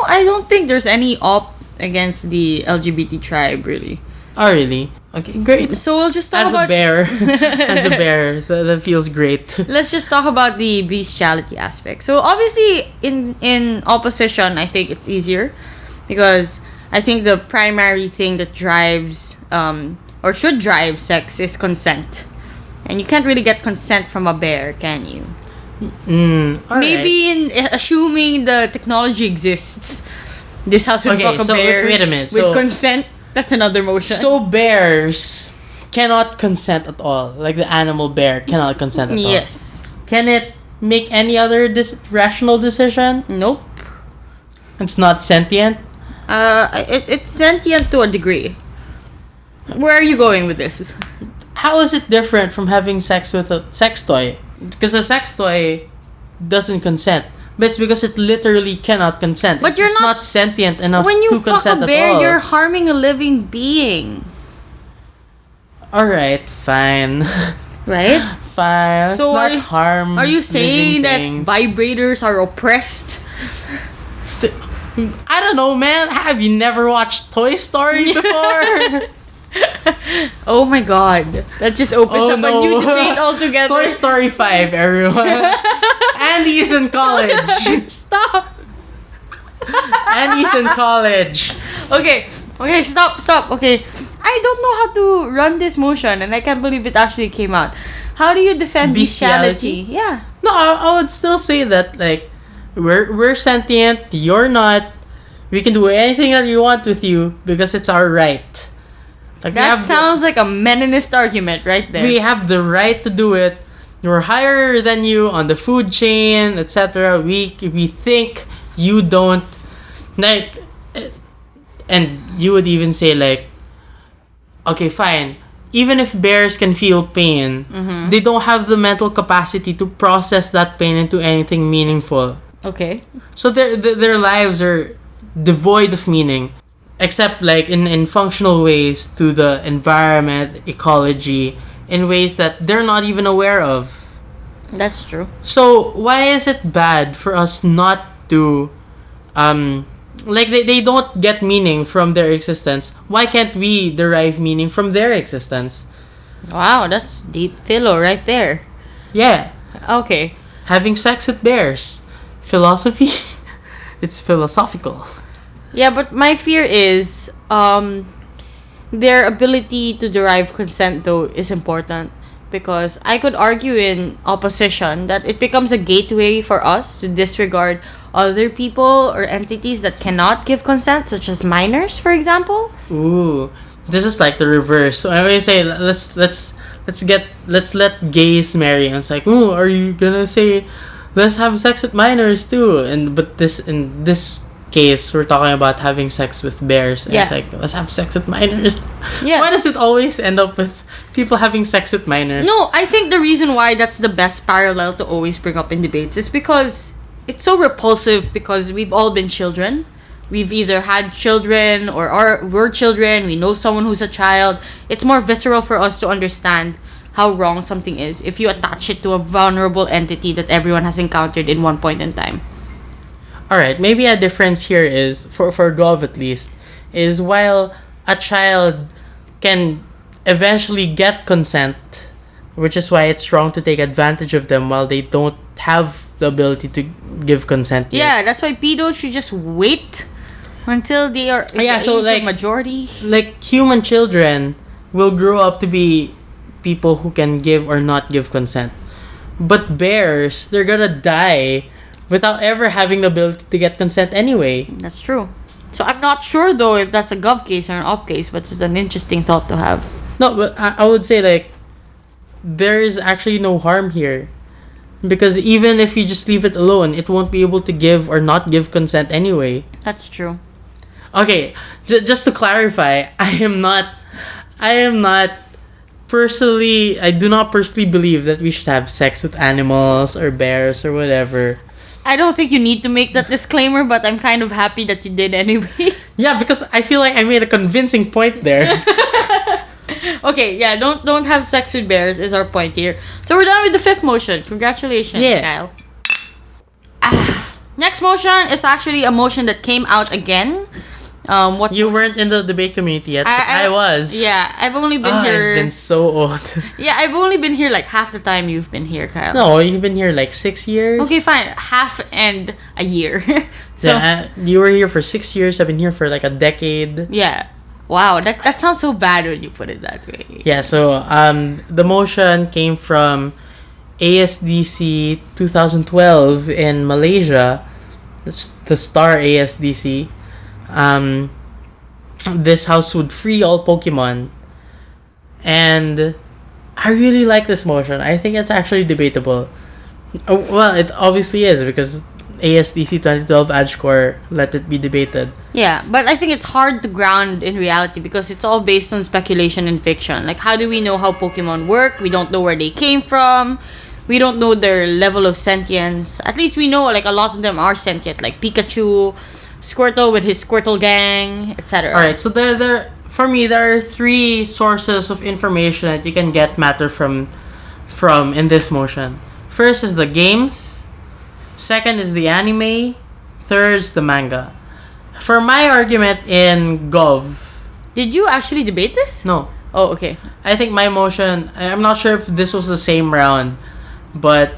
I don't think there's any op against the LGBT tribe really. Oh really? Okay, great. So we'll just talk As about a bear. As a bear, that feels great. Let's just talk about the bestiality aspect. So obviously, in opposition, I think it's easier because I think the primary thing that drives or should drive sex is consent, and you can't really get consent from a bear, can you? Maybe in assuming the technology exists, this house would fuck a bear. Wait a minute. With consent. That's another motion. So bears cannot consent at all. Like the animal bear cannot consent at all. Yes. Can it make any other rational decision? Nope. It's not sentient? It's sentient to a degree. Where are you going with this? How is it different from having sex with a sex toy? Because a sex toy doesn't consent. But it's because it literally cannot consent. But it's not sentient enough when you to fuck consent a bear, at all. you're harming a living being. Alright, fine. Right? Fine. Let's So not harm. Are you saying that things. vibrators are oppressed? I don't know, man. Have you never watched Toy Story before? Oh my god. That just opens up a new debate altogether. Toy Story 5, everyone. Andy's in college. Stop. Andy's in college. Okay, stop. Okay. I don't know how to run this motion and I can't believe it actually came out. How do you defend bestiality? Yeah. No, I would still say that like we're sentient, you're not. We can do anything that you want with you because it's our right. Like that sounds like a Meninist argument right there. We have the right to do it. We're higher than you on the food chain, etc. We think you don't like, and you would even say like, okay, fine. Even if bears can feel pain, they don't have the mental capacity to process that pain into anything meaningful. Okay. So their lives are devoid of meaning. Except like in functional ways to the environment, ecology, in ways that they're not even aware of. That's true. So why is it bad for us not to like they don't get meaning from their existence? Why can't we derive meaning from their existence? Wow, that's deep philo right there. Yeah. Okay. Having sex with bears. Philosophy? It's philosophical. Yeah, but my fear is their ability to derive consent though is important because I could argue in opposition that it becomes a gateway for us to disregard other people or entities that cannot give consent, such as minors, for example. Ooh. this is like the reverse. So I always say let's let gays marry, and it's like, oh, are you gonna say let's have sex with minors too? And but this in this case we're talking about having sex with bears, and it's like, let's have sex with minors. Why does it always end up with people having sex with minors? No, I think the reason why that's the best parallel to always bring up in debates is because it's so repulsive, because we've all been children. We've either had children or we're children. We know someone who's a child. It's more visceral for us to understand how wrong something is if you attach it to a vulnerable entity that everyone has encountered in one point in time. Alright, maybe a difference here is, for Gov at least, is while a child can eventually get consent, which is why it's wrong to take advantage of them while they don't have the ability to give consent yet. Yeah, that's why pedos should just wait until they are in the age of majority. Like, human children will grow up to be people who can give or not give consent. But bears, they're gonna die without ever having the ability to get consent anyway. That's true. So I'm not sure though if that's a gov case or an op case, but it's an interesting thought to have. No, but I would say, like, there is actually no harm here. Because even if you just leave it alone, it won't be able to give or not give consent anyway. That's true. Okay, just to clarify, I do not personally believe that we should have sex with animals or bears or whatever. I don't think you need to make that disclaimer, but I'm kind of happy that you did anyway. Yeah, because I feel like I made a convincing point there. Okay, yeah, don't have sex with bears is our point here. So we're done with the fifth motion. Congratulations, Kyle. Next motion is actually a motion that came out again. You weren't in the debate community yet, but I was. Yeah, I've only been here. I've been so old. Yeah, I've only been here like half the time you've been here, Kyle. No, you've been here like 6 years. Okay, fine. Half and a year. So yeah, you were here for 6 years. I've been here for like a decade. Yeah. Wow, that sounds so bad when you put it that way. Yeah, so the motion came from ASDC 2012 in Malaysia. The Star ASDC. This house would free all Pokemon. And I really like this motion. I think it's actually debatable. Well, it obviously is, because ASDC 2012 AdScore let it be debated. Yeah, but I think it's hard to ground in reality because it's all based on speculation and fiction. Like, how do we know how Pokemon work? We don't know where they came from. We don't know their level of sentience. At least we know, like, a lot of them are sentient, like Pikachu, Squirtle with his Squirtle gang, etc. Alright, so for me, there are 3 sources of information that you can get matter from in this motion. First is the games. Second is the anime. Third is the manga. For my argument in Gov... Did you actually debate this? No. Oh, okay. I think my motion... I'm not sure if this was the same round, but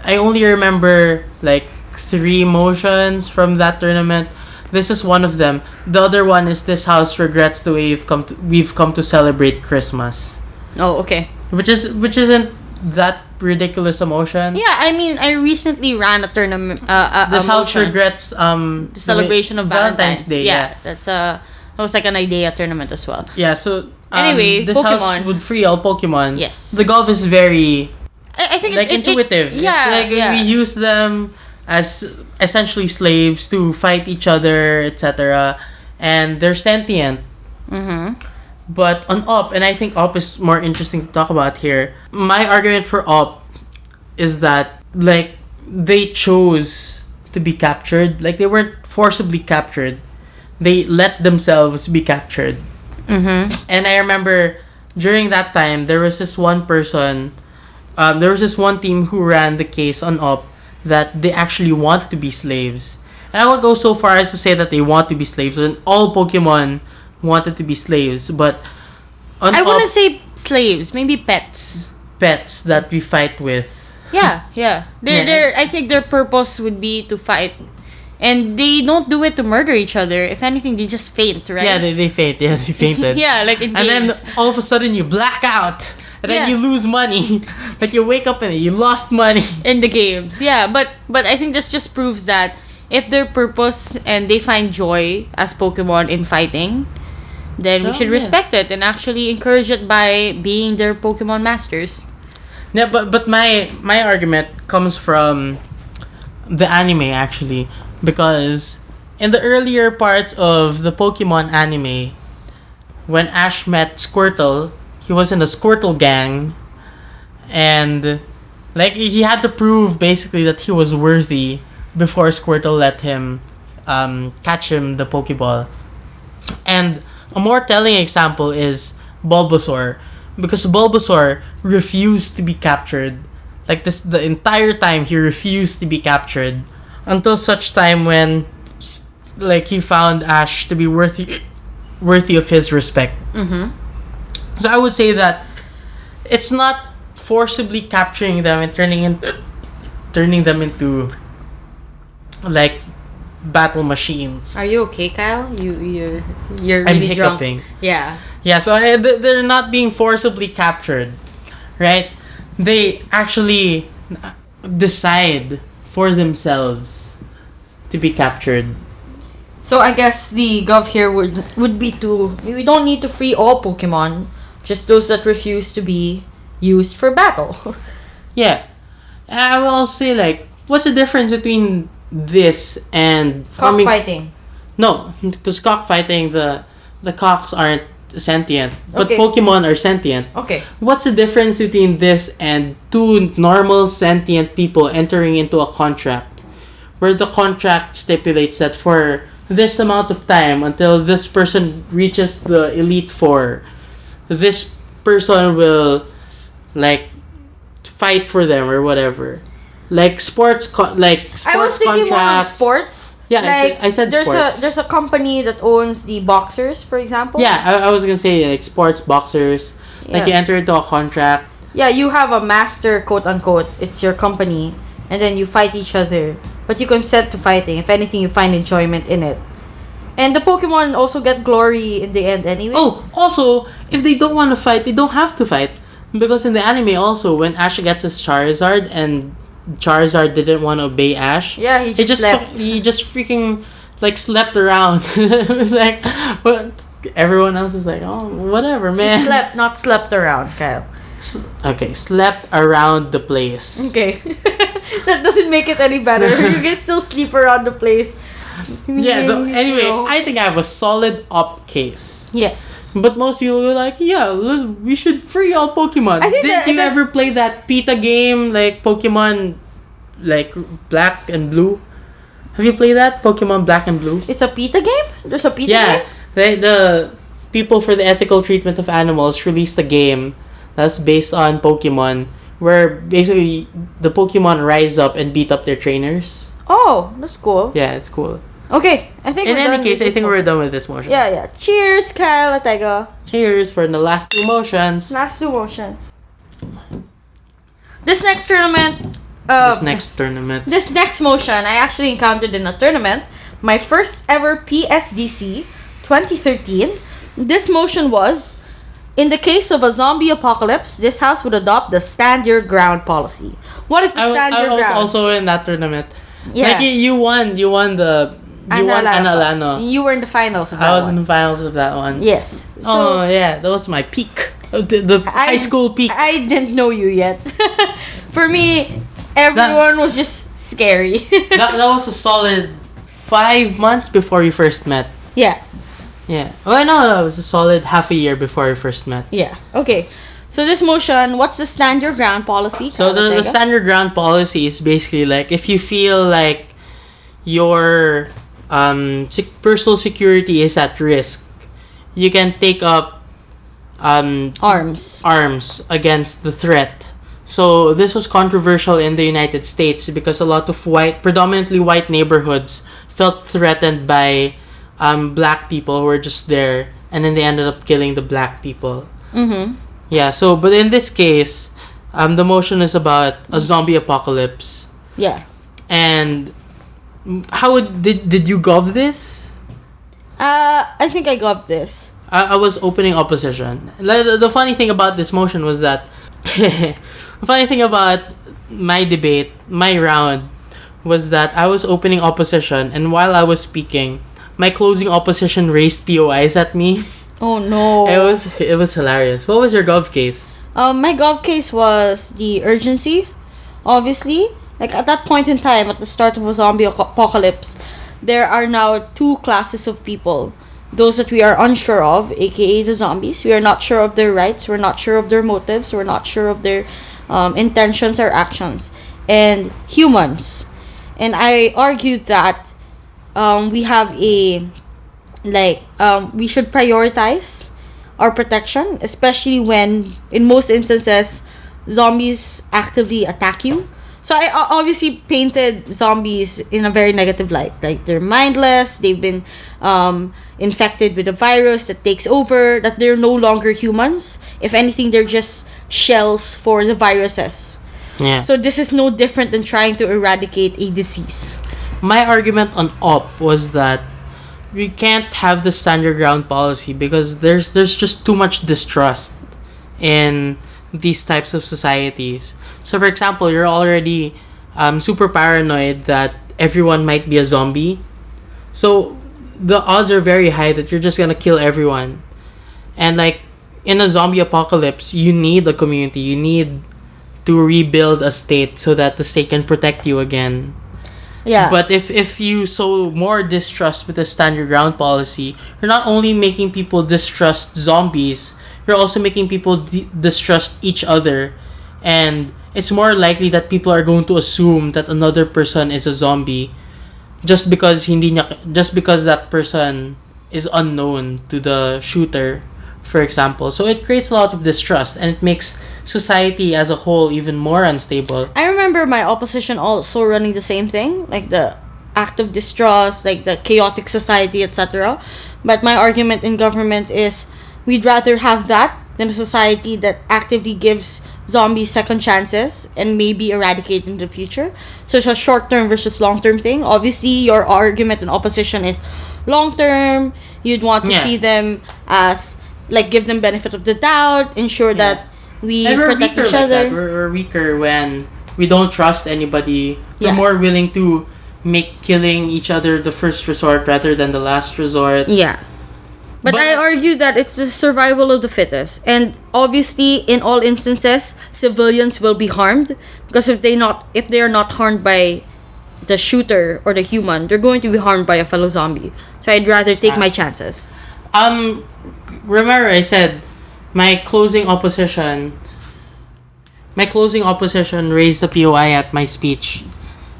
I only remember like 3 motions from that tournament. This is one of them. The other one is this house regrets the way we've come to celebrate Christmas. Oh, okay. Which isn't that ridiculous a motion. Yeah, I mean, I recently ran a tournament. This house regrets the celebration of Valentine's Day. Yeah, that was like an idea tournament as well. Yeah, so anyway, this Pokemon house would free all Pokemon. Yes, the Gov is very I think like intuitive. It's like we use them as essentially slaves to fight each other, etc. And they're sentient. Mm-hmm. But on Op, and I think Op is more interesting to talk about here. My argument for Op is that, like, they chose to be captured. Like, they weren't forcibly captured. They let themselves be captured. Mm-hmm. And I remember during that time, there was this one person, there was this one team who ran the case on Op that they actually want to be slaves. And I would go so far as to say that they want to be slaves, and all Pokemon wanted to be slaves, but I wouldn't say slaves, maybe pets that we fight with. Yeah. I think their purpose would be to fight, and they don't do it to murder each other. If anything, they just faint, right? Yeah, they faint. Yeah, they fainted. Yeah, like in games. And then all of a sudden you black out, and then you lose money. Like, you wake up and you lost money in the games. Yeah, but I think this just proves that if their purpose and they find joy as Pokemon in fighting, then we Oh, should yeah. respect it and actually encourage it by being their Pokemon masters. Yeah, but my argument comes from the anime actually, because in the earlier parts of the Pokemon anime, when Ash met Squirtle, he was in the Squirtle gang, and like he had to prove basically that he was worthy before Squirtle let him catch him the Pokeball. And a more telling example is Bulbasaur, because Bulbasaur refused to be captured. Like this, the entire time he refused to be captured until such time when, like, he found Ash to be worthy of his respect. Mm-hmm. So I would say that it's not forcibly capturing them and turning them into like battle machines. Are you okay, Kyle? You're I'm really drunk. hiccuping. Yeah. Yeah, so they're not being forcibly captured, right? They actually decide for themselves to be captured. So I guess the gov here would be to, we don't need to free all Pokemon, just those that refuse to be used for battle. Yeah. And I will also say, like, what's the difference between this and farming? Cockfighting. No, because cockfighting, the cocks aren't sentient, but Okay. Pokemon are sentient. Okay. What's the difference between this and two normal sentient people entering into a contract, where the contract stipulates that for this amount of time until this person reaches the Elite Four, this person will like fight for them or whatever, like sports I was thinking more of contracts. sports. Yeah, like, I said there's sports. there's a company that owns the boxers, for example. Yeah, I was gonna say like sports boxers. Like you Yeah. enter into a contract. Yeah, you have a master, quote unquote. It's your company, and then you fight each other. But you consent to fighting. If anything, you find enjoyment in it. And the Pokemon also get glory in the end anyway. Oh, also, if they don't want to fight, they don't have to fight. Because in the anime also, when Ash gets his Charizard and Charizard didn't want to obey Ash, Yeah, he just slept. he just freaking like slept around. It was like, what? Everyone else is like, oh, whatever, man. He slept, not slept around, Kyle. Okay, slept around the place. Okay. That doesn't make it any better. You can still sleep around the place. Yeah, so Meaning, anyway, you know. I think I have a solid up case. Yes. But most people were like, yeah, we should free all Pokemon. I think Did that- you that- ever play that PETA game, like Pokemon, like Black and Blue? Have you played that? Pokemon Black and Blue? It's a PETA game? There's a PETA Yeah, game? the people for the ethical treatment of animals released a game that's based on Pokemon, where basically the Pokemon rise up and beat up their trainers. Oh, that's cool. Yeah, it's cool. Okay, I think In we're any done case, with I think this we're motion. done with this motion. Yeah, yeah. Cheers, Kyle Atega. Cheers for the last two motions. Last two motions. This next tournament... This next tournament. This next motion, I actually encountered in a tournament. My first ever PSDC 2013. This motion was, in the case of a zombie apocalypse, this house would adopt the stand your ground policy. What is the stand your I was ground? also in that tournament. Yeah. Like you won the you won Analano. You were in the finals of that I was one. in the finals of that one. Yes. Oh yeah, that was my peak. The high school peak. I didn't know you yet. For me, everyone was just scary. that was a solid 5 months before we first met. Yeah. Yeah. Oh no, it was a solid half a year before we first met. Yeah. Okay. So this motion, what's the stand your ground policy? So the standard ground policy is basically like if you feel like your personal security is at risk, you can take up arms against the threat. So this was controversial in the United States because a lot of predominantly white neighborhoods felt threatened by black people who were just there, and then they ended up killing the black people. Mm-hmm. Yeah, so but in this case, the motion is about a zombie apocalypse. Yeah. And did you gov this? I think I got this. I was opening opposition. The funny thing about this motion was that the funny thing about my round was that I was opening opposition, and while I was speaking, my closing opposition raised POIs at me. Oh no. It was hilarious. What was your gov case? My gov case was the urgency. Obviously, like at that point in time, at the start of a zombie apocalypse, there are now two classes of people. Those that we are unsure of, aka the zombies. We are not sure of their rights. We're not sure of their motives. We're not sure of their intentions or actions. And humans. And I argued that we have we should prioritize our protection, especially when, in most instances, zombies actively attack you. So I obviously painted zombies in a very negative light. Like, they're mindless, they've been infected with a virus that takes over, that they're no longer humans. If anything, they're just shells for the viruses. Yeah. So this is no different than trying to eradicate a disease. My argument on op was that we can't have the standard ground policy because there's just too much distrust in these types of societies. So, for example, you're already super paranoid that everyone might be a zombie. So, the odds are very high that you're just gonna kill everyone. And, like, in a zombie apocalypse, you need a community. You need to rebuild a state so that the state can protect you again. Yeah. But if you sow more distrust with the standard ground policy, you're not only making people distrust zombies, you're also making people distrust each other. And it's more likely that people are going to assume that another person is a zombie just because that person is unknown to the shooter, for example. So it creates a lot of distrust, and it makes society as a whole even more unstable. I remember my opposition also running the same thing, like the act of distrust, like the chaotic society, etc. But my argument in government is we'd rather have that than a society that actively gives zombies second chances and maybe eradicate in the future. So it's a short-term versus long-term thing. Obviously, your argument in opposition is long-term. You'd want to see them as, like, give them benefit of the doubt, ensure that we protect each other. We're weaker when we don't trust anybody. We're more willing to make killing each other the first resort rather than the last resort. Yeah. But I argue that it's the survival of the fittest. And obviously, in all instances, civilians will be harmed. Because if they are not harmed by the shooter or the human, they're going to be harmed by a fellow zombie. So I'd rather take my chances. Remember I said my closing opposition raised the POI at my speech.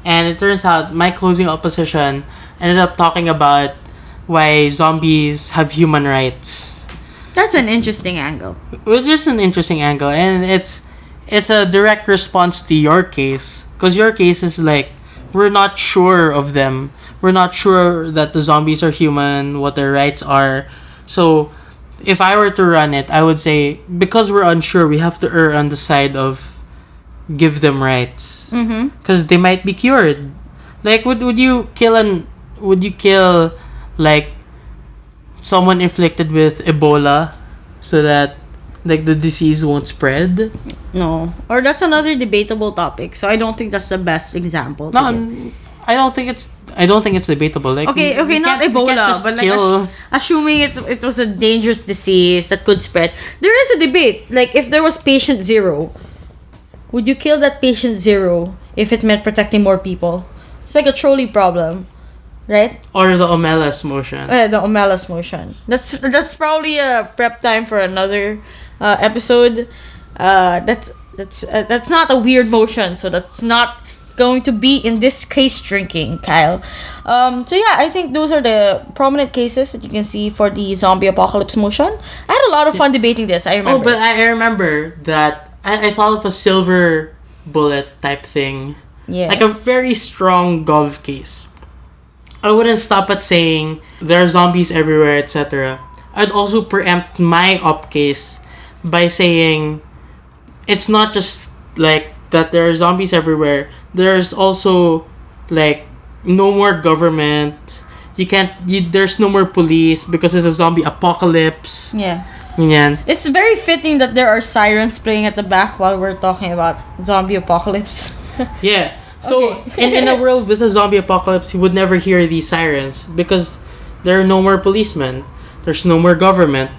And it turns out my closing opposition ended up talking about why zombies have human rights. That's an interesting angle. Which is an interesting angle, and it's a direct response to your case. Because your case is like, we're not sure of them. We're not sure that the zombies are human, what their rights are. So, if I were to run it, I would say, because we're unsure, we have to err on the side of give them rights. Because they might be cured. Like, would you kill like someone inflicted with Ebola so that like the disease won't spread? No. Or that's another debatable topic. So I don't think that's the best example. No, I don't think it's debatable. Like, okay, not Ebola, but like assuming it was a dangerous disease that could spread. There is a debate. Like, if there was patient 0, would you kill that patient 0 if it meant protecting more people? It's like a trolley problem. Right? Or the Omelas motion. The Omelas motion. That's probably a prep time for another episode. That's not a weird motion, so that's not going to be in this case drinking, Kyle. So yeah, I think those are the prominent cases that you can see for the zombie apocalypse motion. I had a lot of fun debating this. I remember. Oh, but I remember that I thought of a silver bullet type thing. Yes. Like a very strong gov case. I wouldn't stop at saying there are zombies everywhere, etc. I'd also preempt my op case by saying it's not just like that there are zombies everywhere. There's also like no more government. There's no more police because it's a zombie apocalypse. Yeah. Yan. It's very fitting that there are sirens playing at the back while we're talking about zombie apocalypse. Yeah. So, okay. in a world with a zombie apocalypse, you would never hear these sirens because there are no more policemen. There's no more government.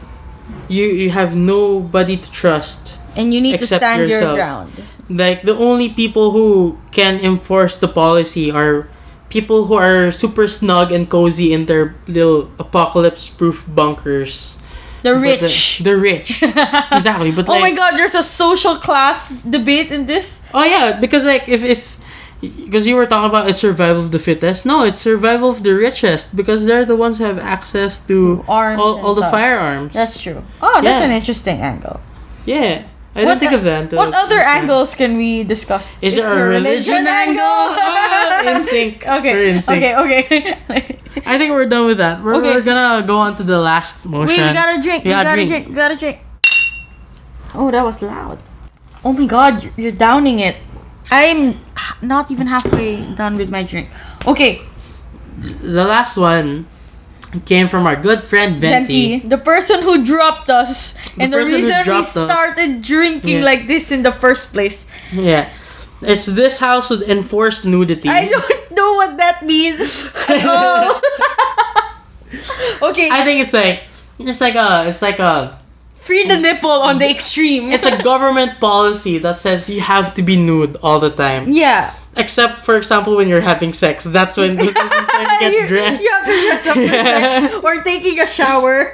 you have nobody to trust. And you need to Except stand your yourself. ground. Like, the only people who can enforce the policy are people who are super snug and cozy in their little apocalypse-proof bunkers. The But rich. the rich. Exactly. But Oh like, my god, there's a social class debate in this. oh yeah, because like if because you were talking about it's survival of the fittest. No, it's survival of the richest because they're the ones who have access to Arms and all the stuff. firearms. That's true. Oh, that's Yeah. an interesting angle. Yeah. I didn't think of that until What other just now. angles can we discuss? Is there a religion angle? Ah, in sync. Okay. We're in sync. Okay. I think we're done with that. We're, Okay. we're gonna go on to the last motion. Wait, we gotta drink. We Yeah, gotta drink. drink. We gotta drink. Oh, that was loud. Oh my god, you're downing it. I'm not even halfway done with my drink. Okay, The last one came from our good friend Venti. Venti, the person who dropped us, and the person who reason we dropped us. started drinking Yeah. like this in the first place. Yeah. It's this house would enforce nudity. I don't know what that means at all. Okay, I think it's like a free the nipple on the extreme. it's a government policy that says you have to be nude all the time. yeah. Except, for example, when you're having sex. That's when you get dressed. You have to dress up for sex or taking a shower.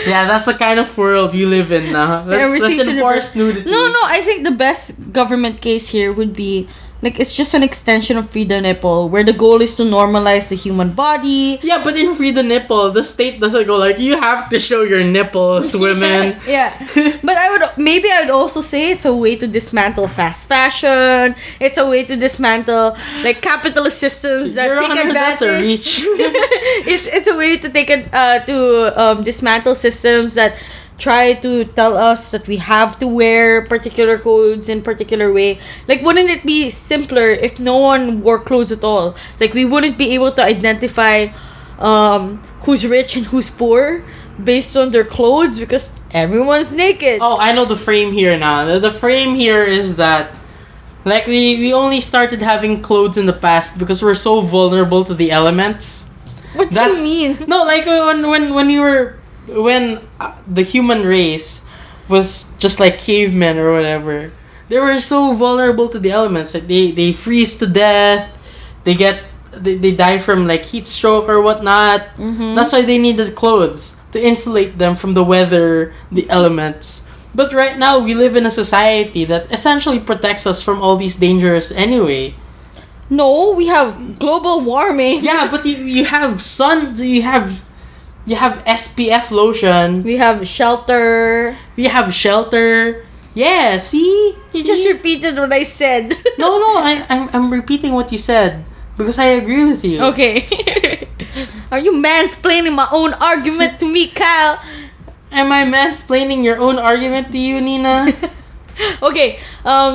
Yeah, that's the kind of world we live in now. Let's Everything's enforce nudity. No, I think the best government case here would be like it's just an extension of free the nipple, where the goal is to normalize the human body. Yeah, but in Free the Nipple, the state doesn't go like, you have to show your nipples, women. Yeah, but I would also say it's a way to dismantle fast fashion. It's a way to dismantle like capitalist systems that Your take Honor, advantage. that's a reach. It's a way to dismantle systems that try to tell us that we have to wear particular codes in particular way. Like, wouldn't it be simpler if no one wore clothes at all? Like, we wouldn't be able to identify who's rich and who's poor based on their clothes because everyone's naked. Oh, I know the frame here now. The frame here is that, like, we only started having clothes in the past because we're so vulnerable to the elements. What do you mean? No, like when the human race was just like cavemen or whatever, they were so vulnerable to the elements. Like they freeze to death, they die from like heat stroke or whatnot. Mm-hmm. That's why they needed clothes to insulate them from the weather, the elements. But right now we live in a society that essentially protects us from all these dangers anyway. No, we have global warming. Yeah, but you have sun, you have SPF lotion. We have shelter. We have shelter. Yeah, see? You just repeated what I said. No, I'm repeating what you said because I agree with you. Okay. Are you mansplaining my own argument to me, Kyle? Am I mansplaining your own argument to you, Nina? Okay.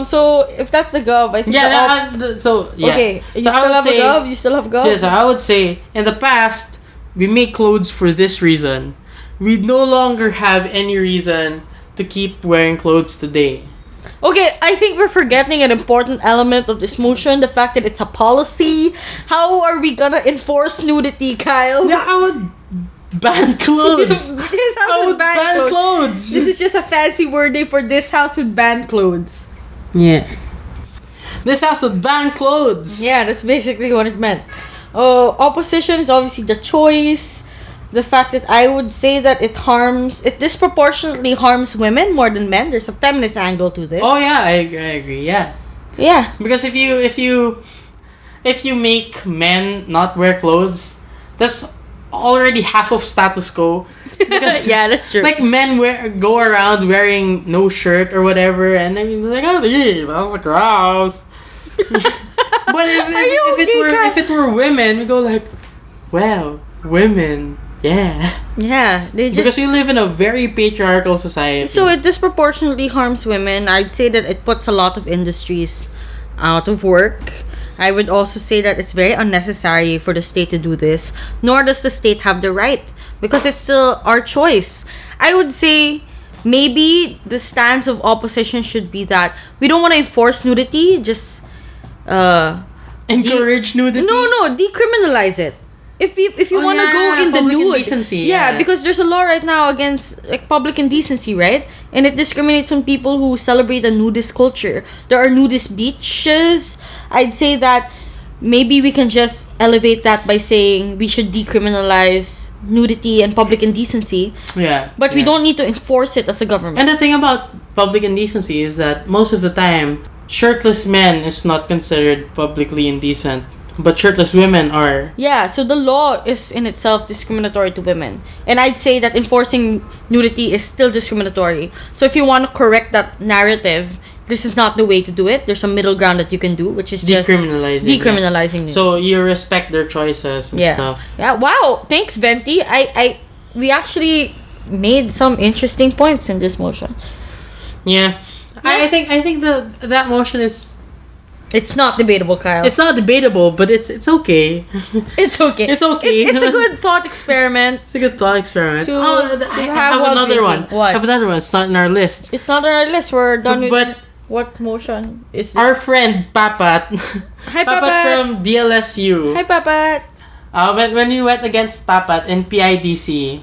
So if that's the gov, I think. Yeah. Okay. You So I still would have a say- gov. You still have gov. Yeah, so I would say in the past we make clothes for this reason. We no longer have any reason to keep wearing clothes today. Okay, I think we're forgetting an important element of this motion: the fact that it's a policy. How are we gonna enforce nudity, Kyle? Yeah, I would ban clothes. This house I would would ban clothes. This is just a fancy wording for this house would ban clothes. Yeah. This house would ban clothes. Yeah, that's basically what it meant. Opposition is obviously the choice. The fact that I would say that it disproportionately harms women more than men. There's a feminist angle to this. Oh yeah, I agree. Yeah, Yeah. because if you make men not wear clothes, that's already half of status quo. Because, Yeah, that's true. Like men go around wearing no shirt or whatever, and then you're like, oh, yeah, that's gross. But if it were women, we go like, wow, women, yeah. Yeah, they just. Because we live in a very patriarchal society. So it disproportionately harms women. I'd say that it puts a lot of industries out of work. I would also say that it's very unnecessary for the state to do this. Nor does the state have the right, because it's still our choice. I would say maybe the stance of opposition should be that we don't want to enforce nudity, just encourage nudity. no, decriminalize it. if you want to go in the public nude, indecency, yeah, because there's a law right now against like public indecency, right? And it discriminates on people who celebrate a nudist culture. There are nudist beaches. I'd say that maybe we can just elevate that by saying we should decriminalize nudity and public indecency. Yeah. But we don't need to enforce it as a government. And the thing about public indecency is that most of the time, shirtless men is not considered publicly indecent, but shirtless women are. Yeah, so the law is in itself discriminatory to women. And I'd say that enforcing nudity is still discriminatory. So if you want to correct that narrative, this is not the way to do it. There's a middle ground that you can do, which is just decriminalizing nudity. So you respect their choices and stuff. Yeah, wow. Thanks, Venti. We actually made some interesting points in this motion. Yeah. I think that motion is. It's not debatable, Kyle. It's not debatable, but it's okay. It's okay. It's okay. It's a good thought experiment. It's a good thought experiment. I have while another one. drinking. What? I have another one. It's not in our list. It's not on our list. We're done with. But what motion is it? our friend Papat. Hi, Papat Papat. from DLSU. Hi, Papat. When we went against Papat in PIDC.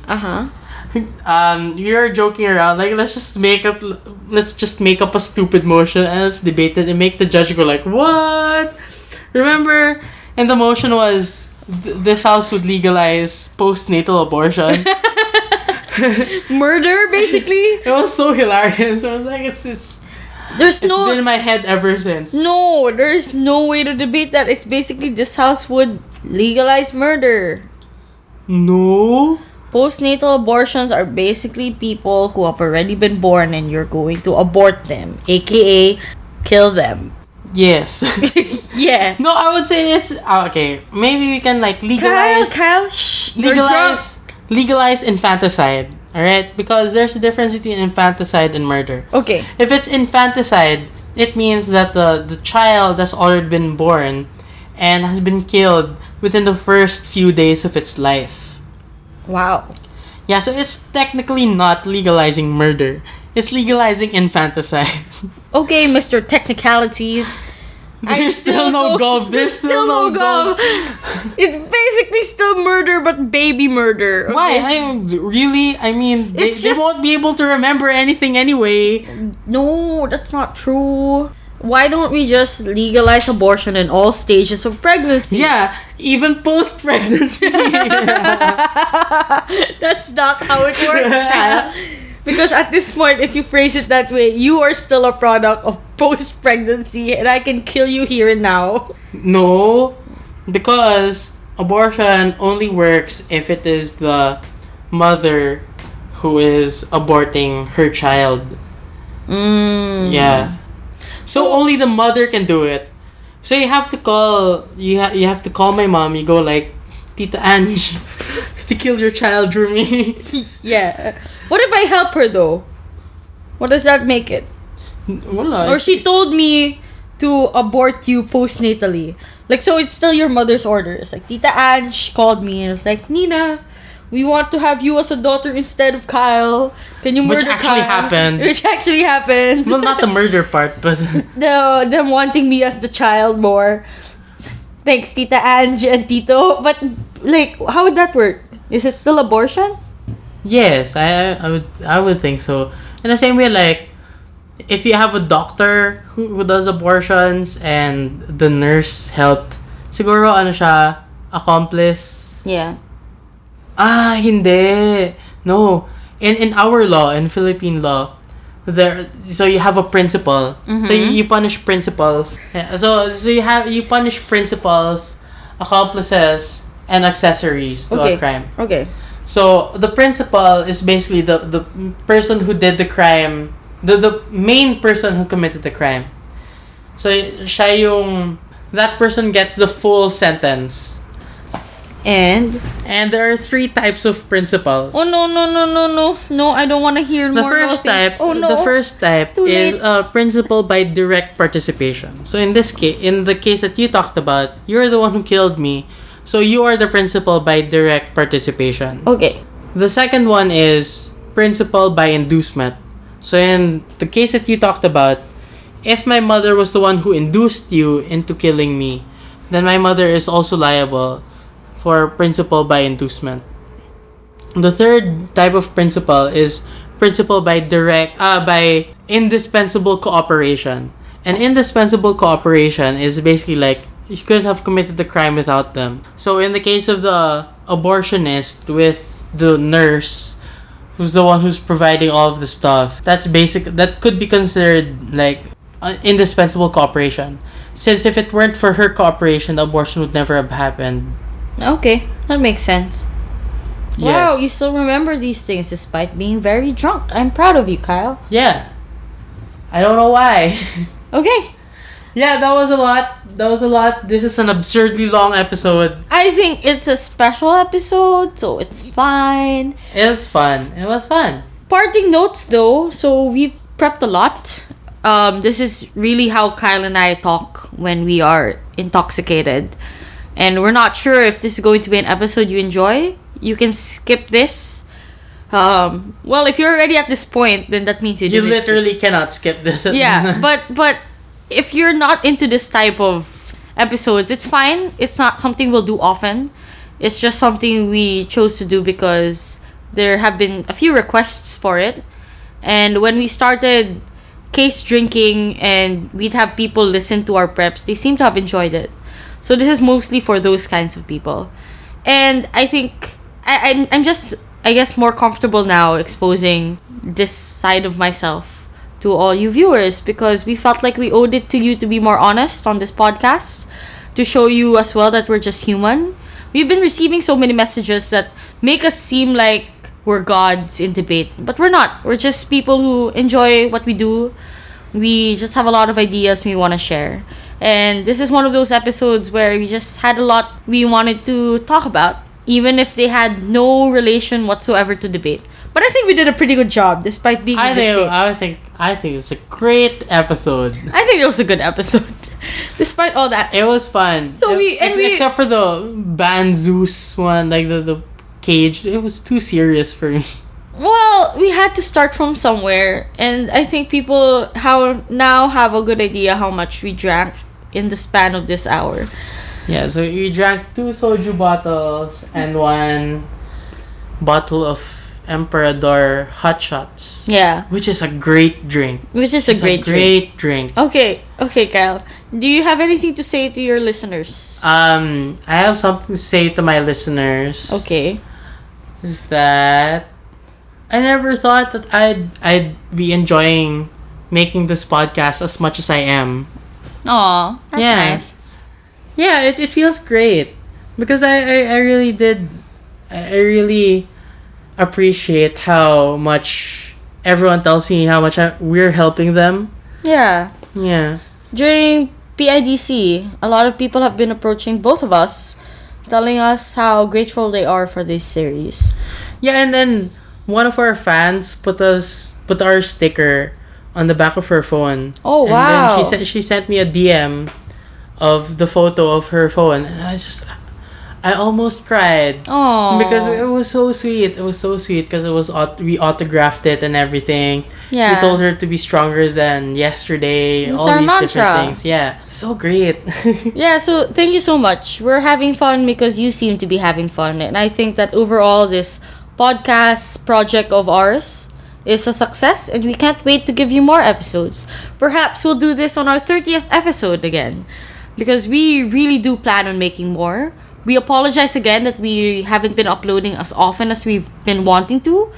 We were joking around like let's just make up a stupid motion and let's debate it and make the judge go like, what? Remember? And the motion was this house would legalize postnatal abortion. Murder, basically. It was so hilarious. I was like, it's been in my head ever since. No, there's no way to debate that. It's basically this house would legalize murder. No. Postnatal abortions are basically people who have already been born and you're going to abort them, aka kill them. Yes. Yeah. No, I would say it's okay. Maybe we can like legalize. Kyle, shh. Legalize infanticide. All right, because there's a difference between infanticide and murder. Okay. If it's infanticide, it means that the child has already been born and has been killed within the first few days of its life. Wow. Yeah, so it's technically not legalizing murder. It's legalizing infanticide. Okay, Mr. Technicalities. There's still no gov. There's still no gov. It's basically still murder, but baby murder. Okay? Why? I mean, they won't be able to remember anything anyway. No, that's not true. Why don't we just legalize abortion in all stages of pregnancy? Yeah, even post-pregnancy. That's not how it works, Kyle. Because at this point, if you phrase it that way, you are still a product of post-pregnancy and I can kill you here and now. No, because abortion only works if it is the mother who is aborting her child. Yeah. So only the mother can do it. So you have to call you have to call my mom. You go like, Tita Ange, to kill your child for me. Yeah. What if I help her though? What does that make it? Wala. Or she told me to abort you postnatally. Like, so it's still your mother's orders. Like, Tita Ange called me and was like, Nina, we want to have you as a daughter instead of Kyle. Can you murder Kyle? Which actually happened. Well, not the murder part, but them wanting me as the child more. Thanks, Tita Ange and Tito. But like, how would that work? Is it still abortion? Yes, I would think so. In the same way, like, if you have a doctor who does abortions and the nurse helped, siguro ano siya, accomplice. Yeah. Hindi. No. In our law, in Philippine law, so you have a principal. So you punish principals. Yeah, so you punish principals, accomplices, and accessories to a crime. Okay. So the principal is basically the person who did the crime, the main person who committed the crime. So siya yung that person gets the full sentence. And there are 3 types of principals. Oh no! I don't want to hear more. The first type is a principal by direct participation. So in this case, in the case that you talked about, you're the one who killed me. So you are the principal by direct participation. Okay. The second one is principal by inducement. So in the case that you talked about, if my mother was the one who induced you into killing me, then my mother is also liable for principle by inducement. The third type of principle is principle by by indispensable cooperation. And indispensable cooperation is basically like you couldn't have committed the crime without them. So in the case of the abortionist with the nurse, who's the one who's providing all of the stuff, that could be considered like indispensable cooperation. Since if it weren't for her cooperation, the abortion would never have happened. Okay, that makes sense. Yes. Wow, you still remember these things despite being very drunk. I'm proud of you, Kyle. Yeah. I don't know why. Okay. Yeah, that was a lot. This is an absurdly long episode. I think it's a special episode, so it's fine. It was fun. Parting notes though, so we've prepped a lot. This is really how Kyle and I talk when we are intoxicated. And we're not sure if this is going to be an episode you enjoy. You can skip this. Well, if you're already at this point, then that means you literally cannot skip this. Yeah, but if you're not into this type of episodes, it's fine. It's not something we'll do often. It's just something we chose to do because there have been a few requests for it. And when we started case drinking and we'd have people listen to our preps, they seem to have enjoyed it. So this is mostly for those kinds of people. And I think I'm just, I guess, more comfortable now exposing this side of myself to all you viewers because we felt like we owed it to you to be more honest on this podcast, to show you as well that we're just human. We've been receiving so many messages that make us seem like we're gods in debate, but we're not. We're just people who enjoy what we do. We just have a lot of ideas we want to share. And this is one of those episodes where we just had a lot we wanted to talk about, even if they had no relation whatsoever to debate. But I think we did a pretty good job, despite being in this state. I think it's a great episode. I think it was a good episode, despite all that. It was fun. So except for the Ban Zeus one, like the cage, it was too serious for me. Well, we had to start from somewhere, and I think people now have a good idea how much we drank in the span of this hour. Yeah, so we drank 2 soju bottles and 1 bottle of Emperador hot shots. Yeah. Which is a great drink. It's a great drink. Okay, Kyle. Do you have anything to say to your listeners? I have something to say to my listeners. Okay. Is that I never thought that I'd be enjoying making this podcast as much as I am. Aw, that's nice. Yeah, it feels great. Because I really did. I really appreciate how much everyone tells me how much we're helping them. Yeah. Yeah. During PIDC, a lot of people have been approaching both of us, telling us how grateful they are for this series. Yeah, and then one of our fans put our sticker on the back of her phone. Oh, wow. And then she sent me a DM of the photo of her phone, and I almost cried. Oh, because it was so sweet. It was so sweet because we autographed it and everything. Yeah. We told her to be stronger than yesterday. It's all our these mantra. different things. Yeah, so great. Yeah, so thank you so much. We're having fun because you seem to be having fun, and I think that overall this podcast project of ours is a success, and we can't wait to give you more episodes. Perhaps we'll do this on our 30th episode again, because we really do plan on making more. We apologize again that we haven't been uploading as often as we've been wanting to.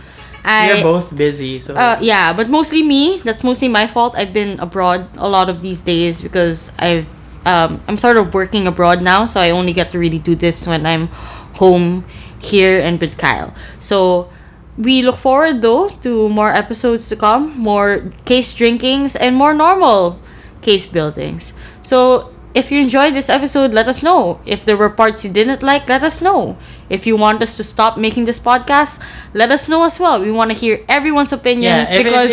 We're both busy, so yeah, but mostly me. That's mostly my fault. I've been abroad a lot of these days because I'm sort of working abroad now, so I only get to really do this when I'm home here and with Kyle. So we look forward though to more episodes to come, more case drinkings, and more normal case buildings. So if you enjoyed this episode, let us know. If there were parts you didn't like, let us know. If you want us to stop making this podcast, let us know as well. We want to hear everyone's opinions. Yeah, because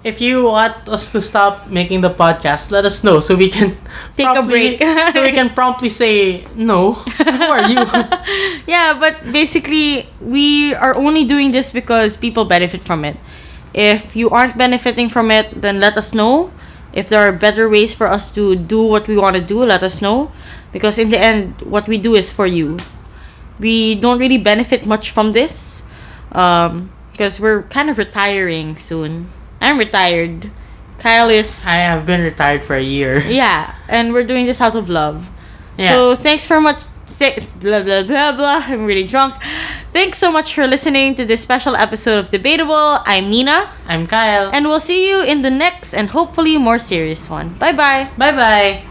if you want us to stop making the podcast, let us know so we can take a break. So we can promptly say no. Who are you? Yeah, but basically we are only doing this because people benefit from it. If you aren't benefiting from it, then let us know. If there are better ways for us to do what we want to do, let us know. Because in the end, what we do is for you. We don't really benefit much from this. Because we're kind of retiring soon. I'm retired. Kyle is... I have been retired for a year. Yeah, and we're doing this out of love. Yeah. So thanks for much... blah, blah, blah, blah. I'm really drunk. Thanks so much for listening to this special episode of Debatable. I'm Nina. I'm Kyle. And we'll see you in the next and hopefully more serious one. Bye-bye. Bye-bye.